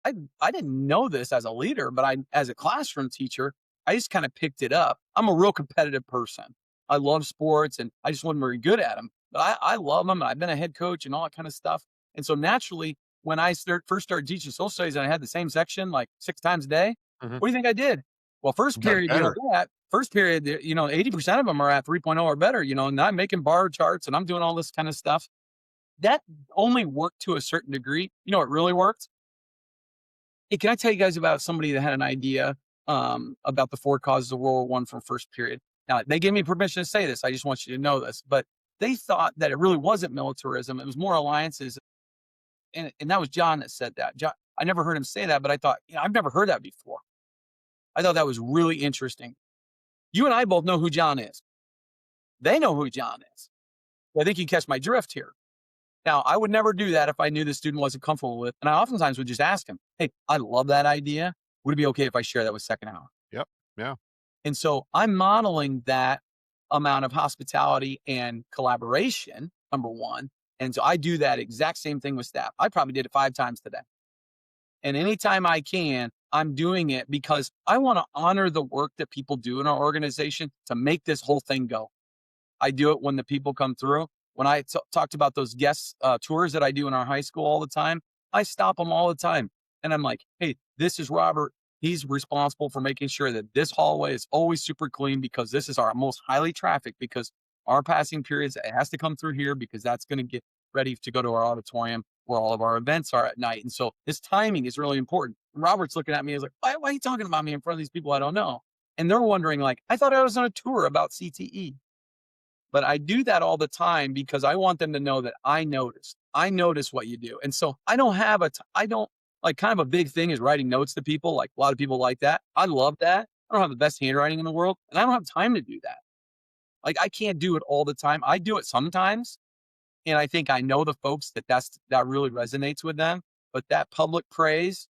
I didn't know this as a leader, but as a classroom teacher, I just kind of picked it up. I'm a real competitive person. I love sports and I just wasn't very good at them, but I love them. And I've been a head coach and all that kind of stuff. And so naturally, when I first started teaching social studies and I had the same section like 6 times a day, what do you think I did? Well, first period, 80% of them are at 3.0 or better, and I'm making bar charts and I'm doing all this kind of stuff. That only worked to a certain degree. You know, it really worked. Hey, can I tell you guys about somebody that had an idea about the 4 causes of World War I from first period? Now, they gave me permission to say this. I just want you to know this, but they thought that it really wasn't militarism. It was more alliances. And that was John that said that. John, I never heard him say that, but I thought, I've never heard that before. I thought that was really interesting. You and I both know who John is. They know who John is. I think you catch my drift here. Now, I would never do that if I knew the student wasn't comfortable with it. And I oftentimes would just ask him, hey, I love that idea. Would it be okay if I share that with second hour? Yep. Yeah. And so I'm modeling that amount of hospitality and collaboration, number one. And so I do that exact same thing with staff. I probably did it 5 times today. And anytime I can, I'm doing it because I want to honor the work that people do in our organization to make this whole thing go. I do it when the people come through. When I talked about those guest tours that I do in our high school all the time, I stop them all the time. And I'm like, hey, this is Robert. He's responsible for making sure that this hallway is always super clean because this is our most highly trafficked because our passing periods, it has to come through here because that's going to get ready to go to our auditorium where all of our events are at night. And so this timing is really important. Robert's looking at me, he's like, why are you talking about me in front of these people I don't know? And they're wondering, like, I thought I was on a tour about CTE. But I do that all the time because I want them to know that I noticed what you do. And so I don't like, kind of a big thing is writing notes to people. Like, a lot of people like that. I love that. I don't have the best handwriting in the world, and I don't have time to do that. Like, I can't do it all the time. I do it sometimes. And I think I know the folks that really resonates with them, but that public praise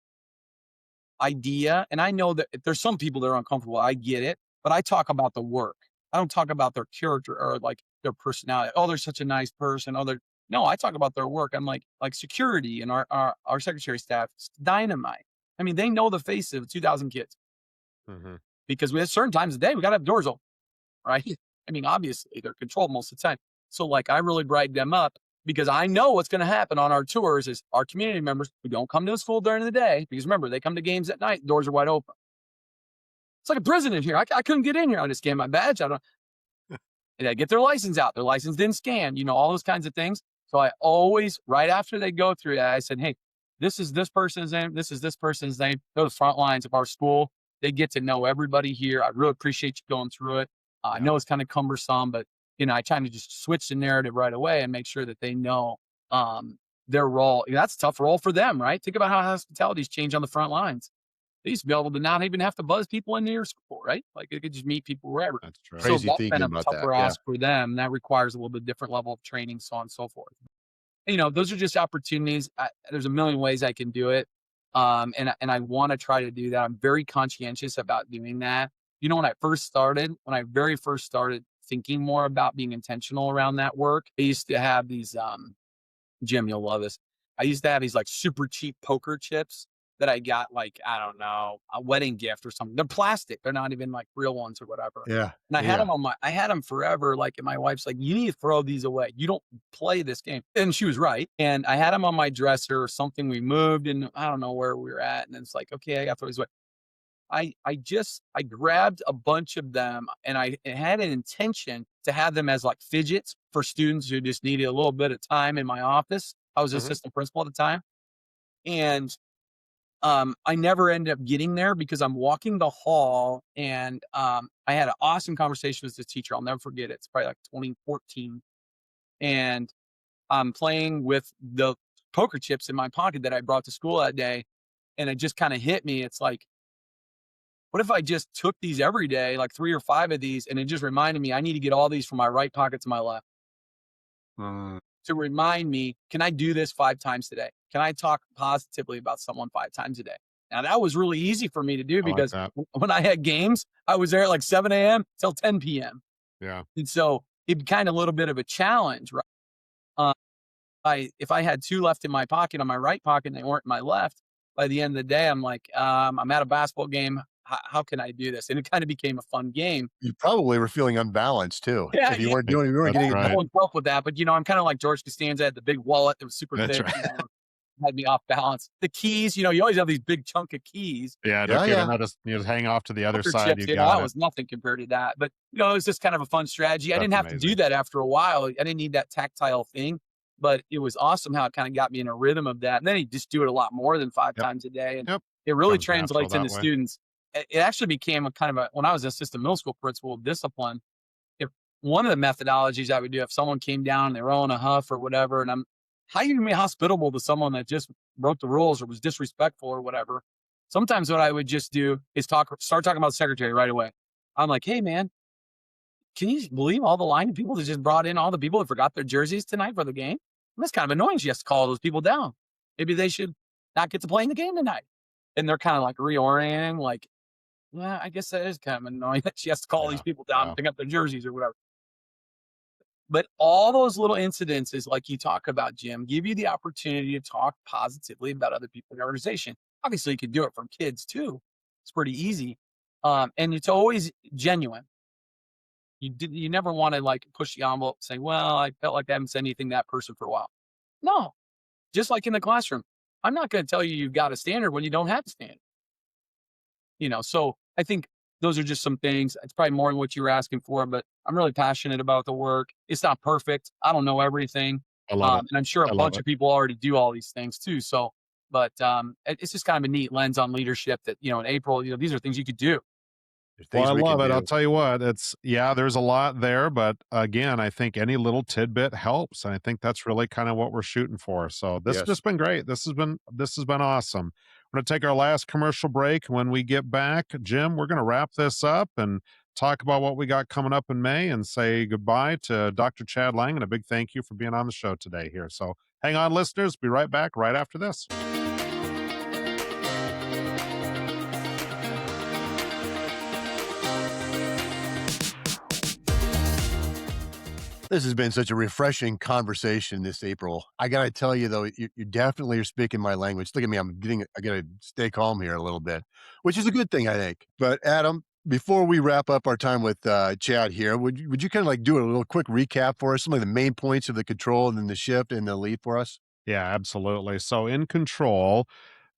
idea. And I know that if there's some people that are uncomfortable, I get it, but I talk about the work. I don't talk about their character or like their personality. Oh, they're such a nice person. No, I talk about their work. I'm like security and our secretary staff, it's dynamite. I mean, they know the face of 2,000 kids because we have certain times of the day, we got to have doors open, right? I mean, obviously they're controlled most of the time. So like, I really brag them up because I know what's going to happen on our tours is our community members who don't come to the school during the day, because remember, they come to games at night, doors are wide open. It's like a prison in here. I couldn't get in here. I just scanned my badge. They get their license out. Their license didn't scan, all those kinds of things. So I always, right after they go through that, I said, hey, this is this person's name. This is this person's name. Those front lines of our school. They get to know everybody here. I really appreciate you going through it. I know it's kind of cumbersome, but I try to just switch the narrative right away and make sure that they know their role. That's a tough role for them, right? Think about how hospitality's changed on the front lines. They used to be able to not even have to buzz people into your school, right? Like, they could just meet people wherever. That's true. So Crazy that's thinking been a about tougher that. ask for them. That requires a little bit different level of training, so on and so forth. Those are just opportunities. There's a million ways I can do it. And I want to try to do that. I'm very conscientious about doing that. When I very first started thinking more about being intentional around that work, I used to have these, Jim, you'll love this. I used to have these like super cheap poker chips that I got, like, I don't know, a wedding gift or something. They're plastic. They're not even like real ones or whatever. Yeah. And I had them forever. Like, and my wife's like, you need to throw these away. You don't play this game. And she was right. And I had them on my dresser or something. We moved and I don't know where we were at. And it's like, okay, I got to throw these away. I grabbed a bunch of them and I had an intention to have them as like fidgets for students who just needed a little bit of time in my office. I was assistant principal at the time. And I never ended up getting there because I'm walking the hall and I had an awesome conversation with the teacher. I'll never forget it. It's probably like 2014. And I'm playing with the poker chips in my pocket that I brought to school that day. And it just kind of hit me. It's like, what if I just took these every day, like 3 or 5 of these, and it just reminded me I need to get all these from my right pocket to my left to remind me, can I do this 5 times today? Can I talk positively about someone 5 times a day? Now, that was really easy for me to do because when I had games, I was there at like 7 a.m. till 10 p.m. Yeah. And so it kind of a little bit of a challenge, right? If I had 2 left in my pocket on my right pocket and they weren't in my left, by the end of the day, I'm like, I'm at a basketball game. How can I do this? And it kind of became a fun game. You probably were feeling unbalanced too. Yeah, if you weren't getting right. I wouldn't help with that, but I'm kind of like George Costanza, had the big wallet that was super thick, Right. Had me off balance. The keys, you always have these big chunk of keys. Yeah, just hang off to the other side. Chips, that was nothing compared to that. But it was just kind of a fun strategy. I didn't have to do that after a while. I didn't need that tactile thing, but it was awesome how it kind of got me in a rhythm of that. And then you just do it a lot more than 5 times a day, and it really translates into students. It actually became a kind of when I was an assistant middle school principal, discipline. If one of the methodologies I would do, if someone came down and they were on a huff or whatever, and how you can be hospitable to someone that just broke the rules or was disrespectful or whatever. Sometimes what I would just do is start talking about the secretary right away. I'm like, hey man, can you believe all the line of people that just brought in all the people that forgot their jerseys tonight for the game? And that's kind of annoying. She has to call those people down. Maybe they should not get to play in the game tonight. And they're kind of like reorienting, like, yeah, I guess that is kind of annoying that she has to call these people down and pick up their jerseys or whatever. But all those little incidences, like you talk about, Jim, give you the opportunity to talk positively about other people in the organization. Obviously, you can do it from kids too. It's pretty easy. And it's always genuine. You never want to like push the envelope saying, well, I felt like I haven't said anything to that person for a while. No, just like in the classroom, I'm not going to tell you you've got a standard when you don't have a standard. So I think those are just some things. It's probably more than what you were asking for, but I'm really passionate about the work. It's not perfect. I don't know everything. I love it. And I'm sure a I love bunch it. of people already do all these things too. So, but it's just kind of a neat lens on leadership that, in April, these are things you could do. Well, I we love can it. I'll do. tell you what, there's a lot there, but again, I think any little tidbit helps. And I think that's really kind of what we're shooting for. So this has Yes. just been great. This has been awesome. We're going to take our last commercial break. When we get back, Jim, we're going to wrap this up and talk about what we got coming up in May and say goodbye to Dr. Chad Lang and a big thank you for being on the show today here. So hang on, listeners. Be right back right after this. This has been such a refreshing conversation this April. I got to tell you, though, you definitely are speaking my language. Look at me. I got to stay calm here a little bit, which is a good thing, I think. But Adam, before we wrap up our time with Chad here, would you kind of like do a little quick recap for us, some of the main points of the control and then the shift and the lead for us? Yeah, absolutely. So in Control,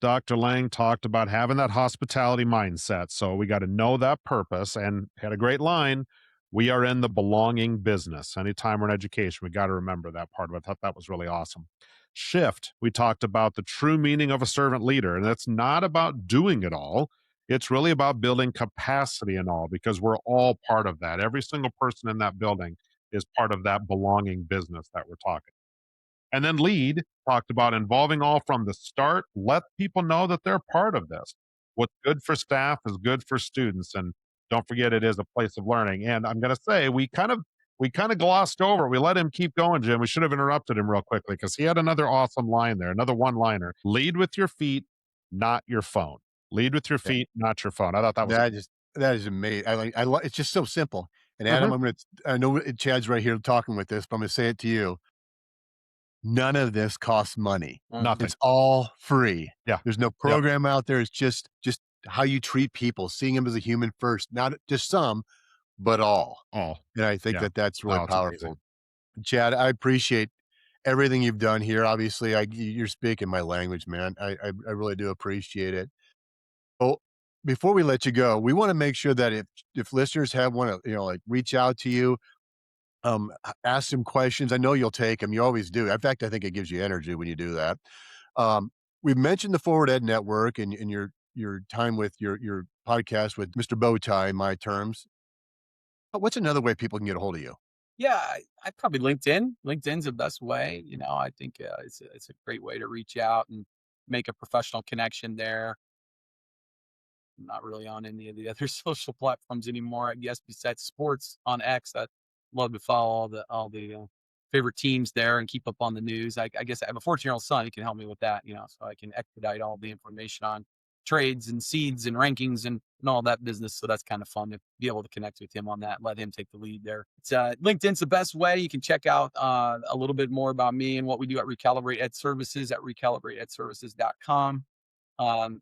Dr. Lang talked about having that hospitality mindset. So we got to know that purpose and had a great line. We are in the belonging business. Anytime we're in education, we got to remember that part of it. I thought that was really awesome. Shift, we talked about the true meaning of a servant leader. And that's not about doing it all. It's really about building capacity and all, because we're all part of that. Every single person in that building is part of that belonging business that we're talking. And then lead talked about involving all from the start. Let people know that they're part of this. What's good for staff is good for students. And don't forget, it is a place of learning. And I'm going to say, we kind of glossed over. We let him keep going, Jim. We should have interrupted him real quickly because he had another awesome line there, another one-liner. Lead with your feet, not your phone. Lead with your feet, not your phone. I thought that was that is amazing. It's just so simple. And Adam, I know Chad's right here talking with this, but I'm going to say it to you. None of this costs money. Nothing. It's all free. Yeah. There's no program out there. It's just how you treat people, seeing them as a human first, not just some, but all. All. And I think that's really powerful. Amazing. Chad, I appreciate everything you've done here. Obviously, you're speaking my language, man. I really do appreciate it. Well, before we let you go, we want to make sure that if listeners want to, reach out to you, ask some questions. I know you'll take them. You always do. In fact, I think it gives you energy when you do that. We've mentioned the Forward Ed Network and your time with your podcast with Mr. Bowtie, My Terms. What's another way people can get a hold of you? Yeah, I probably LinkedIn. LinkedIn's the best way. I think it's a great way to reach out and make a professional connection there. I'm not really on any of the other social platforms anymore, I guess, besides sports on X. I love to follow all the favorite teams there and keep up on the news. I guess I have a 14-year-old son. He can help me with that, so I can expedite all the information on trades and seeds and rankings and all that business. So that's kind of fun to be able to connect with him on that, let him take the lead there. It's LinkedIn's the best way. You can check out a little bit more about me and what we do at Recalibrate Ed Services at recalibrateedservices.com.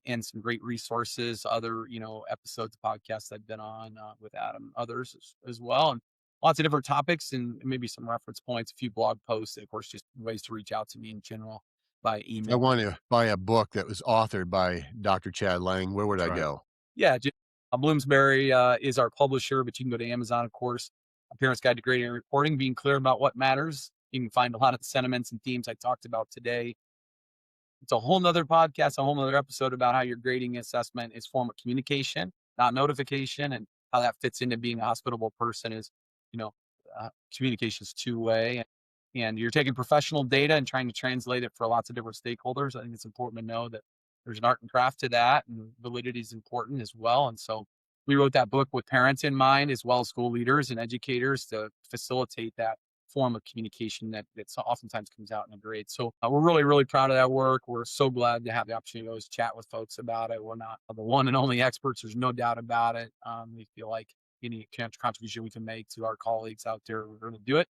And some great resources, other, episodes of podcasts I've been on with Adam, others as well. And lots of different topics and maybe some reference points, a few blog posts, and of course, just ways to reach out to me in general by email. I want to buy a book that was authored by Dr. Chad Lang. Where would I go? Yeah, Bloomsbury is our publisher, but you can go to Amazon, of course. A Parent's Guide to Grading and Reporting, being clear about what matters. You can find a lot of the sentiments and themes I talked about today. It's a whole nother podcast, a whole nother episode about how your grading assessment is form of communication, not notification, and how that fits into being a hospitable person is, communication is two-way. And you're taking professional data and trying to translate it for lots of different stakeholders. I think it's important to know that there's an art and craft to that, and validity is important as well. And so we wrote that book with parents in mind, as well as school leaders and educators, to facilitate that form of communication that oftentimes comes out in a grade. So we're really, really proud of that work. We're so glad to have the opportunity to always chat with folks about it. We're not the one and only experts. There's no doubt about it. We feel like any contribution we can make to our colleagues out there, we're going to do it.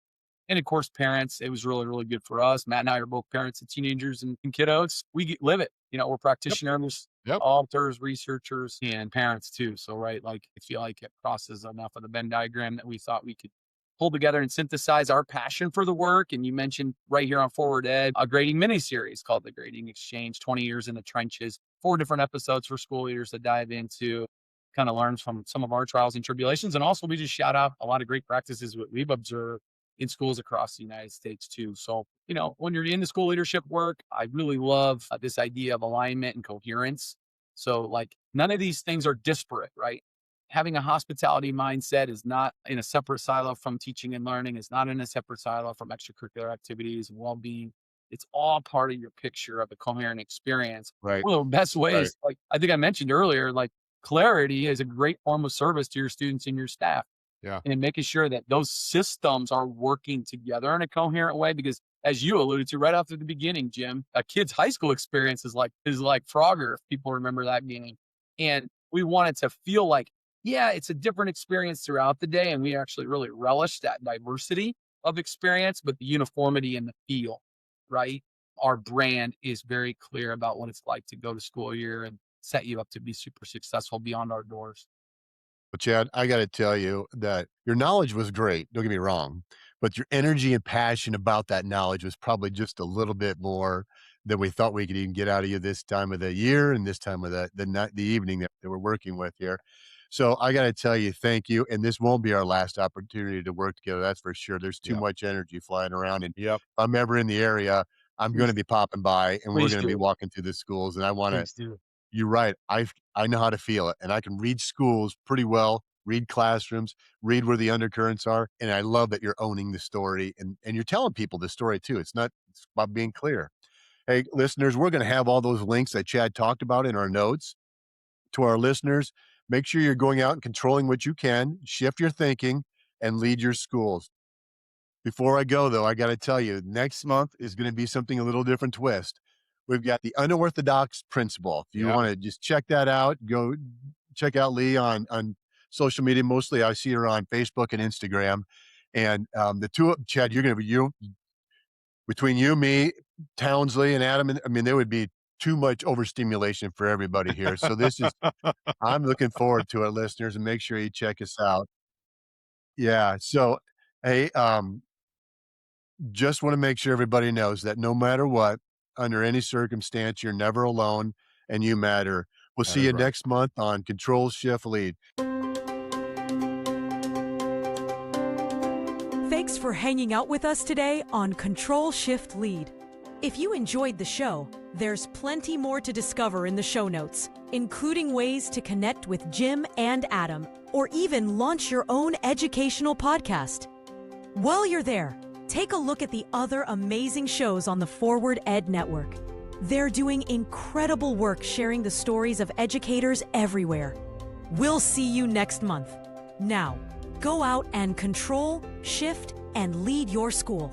And of course, parents, it was really, really good for us. Matt and I are both parents of teenagers and kiddos. We live it. We're practitioners, authors, researchers, and parents too. So, right, I feel like it crosses enough of the Venn diagram that we thought we could pull together and synthesize our passion for the work. And you mentioned right here on Forward Ed, a grading mini-series called The Grading Exchange, 20 Years in the Trenches, 4 different episodes for school leaders to dive into kind of learns from some of our trials and tribulations. And also we just shout out a lot of great practices that we've observed in schools across the United States too. So, when you're in the school leadership work, I really love this idea of alignment and coherence. So like none of these things are disparate, right? Having a hospitality mindset is not in a separate silo from teaching and learning. It's not in a separate silo from extracurricular activities and well-being. It's all part of your picture of a coherent experience. Right. One of the best ways, like I think I mentioned earlier, like clarity is a great form of service to your students and your staff. Yeah. And making sure that those systems are working together in a coherent way, because as you alluded to right after the beginning, Jim, a kid's high school experience is like Frogger, if people remember that game. And we want it to feel like, yeah, it's a different experience throughout the day. And we actually really relish that diversity of experience, but the uniformity in the feel, right? Our brand is very clear about what it's like to go to school year and set you up to be super successful beyond our doors. Well, Chad, I got to tell you that your knowledge was great. Don't get me wrong, but your energy and passion about that knowledge was probably just a little bit more than we thought we could even get out of you this time of the year and this time of the night, the evening that we're working with here. So I got to tell you, thank you. And this won't be our last opportunity to work together. That's for sure. There's too much energy flying around. And if I'm ever in the area, I'm going to be popping by and we're going to be walking through the schools. And I want to, you're right. I know how to feel it, and I can read schools pretty well, read classrooms, read where the undercurrents are. And I love that you're owning the story and you're telling people the story too. It's about being clear. Hey, listeners, we're going to have all those links that Chad talked about in our notes. To our listeners, make sure you're going out and controlling what you can, shift your thinking, and lead your schools. Before I go, though, I got to tell you, next month is going to be something a little different twist. We've got the unorthodox principle. If you want to just check that out, go check out Lee on social media. Mostly I see her on Facebook and Instagram. And the two of Chad, you're going to be, between you, me, Townsley, and Adam, I mean, there would be too much overstimulation for everybody here. So this is, I'm looking forward to it, listeners, and make sure you check us out. Yeah. So, hey, just want to make sure everybody knows that no matter what, under any circumstance, you're never alone and you matter. We'll see you next month on Control+Shift+Lead. Thanks for hanging out with us today on Control+Shift+Lead. If you enjoyed the show, there's plenty more to discover in the show notes, including ways to connect with Jim and Adam, or even launch your own educational podcast. While you're there, take a look at the other amazing shows on the Forward Ed Network. They're doing incredible work sharing the stories of educators everywhere. We'll see you next month. Now, go out and control, shift, and lead your school.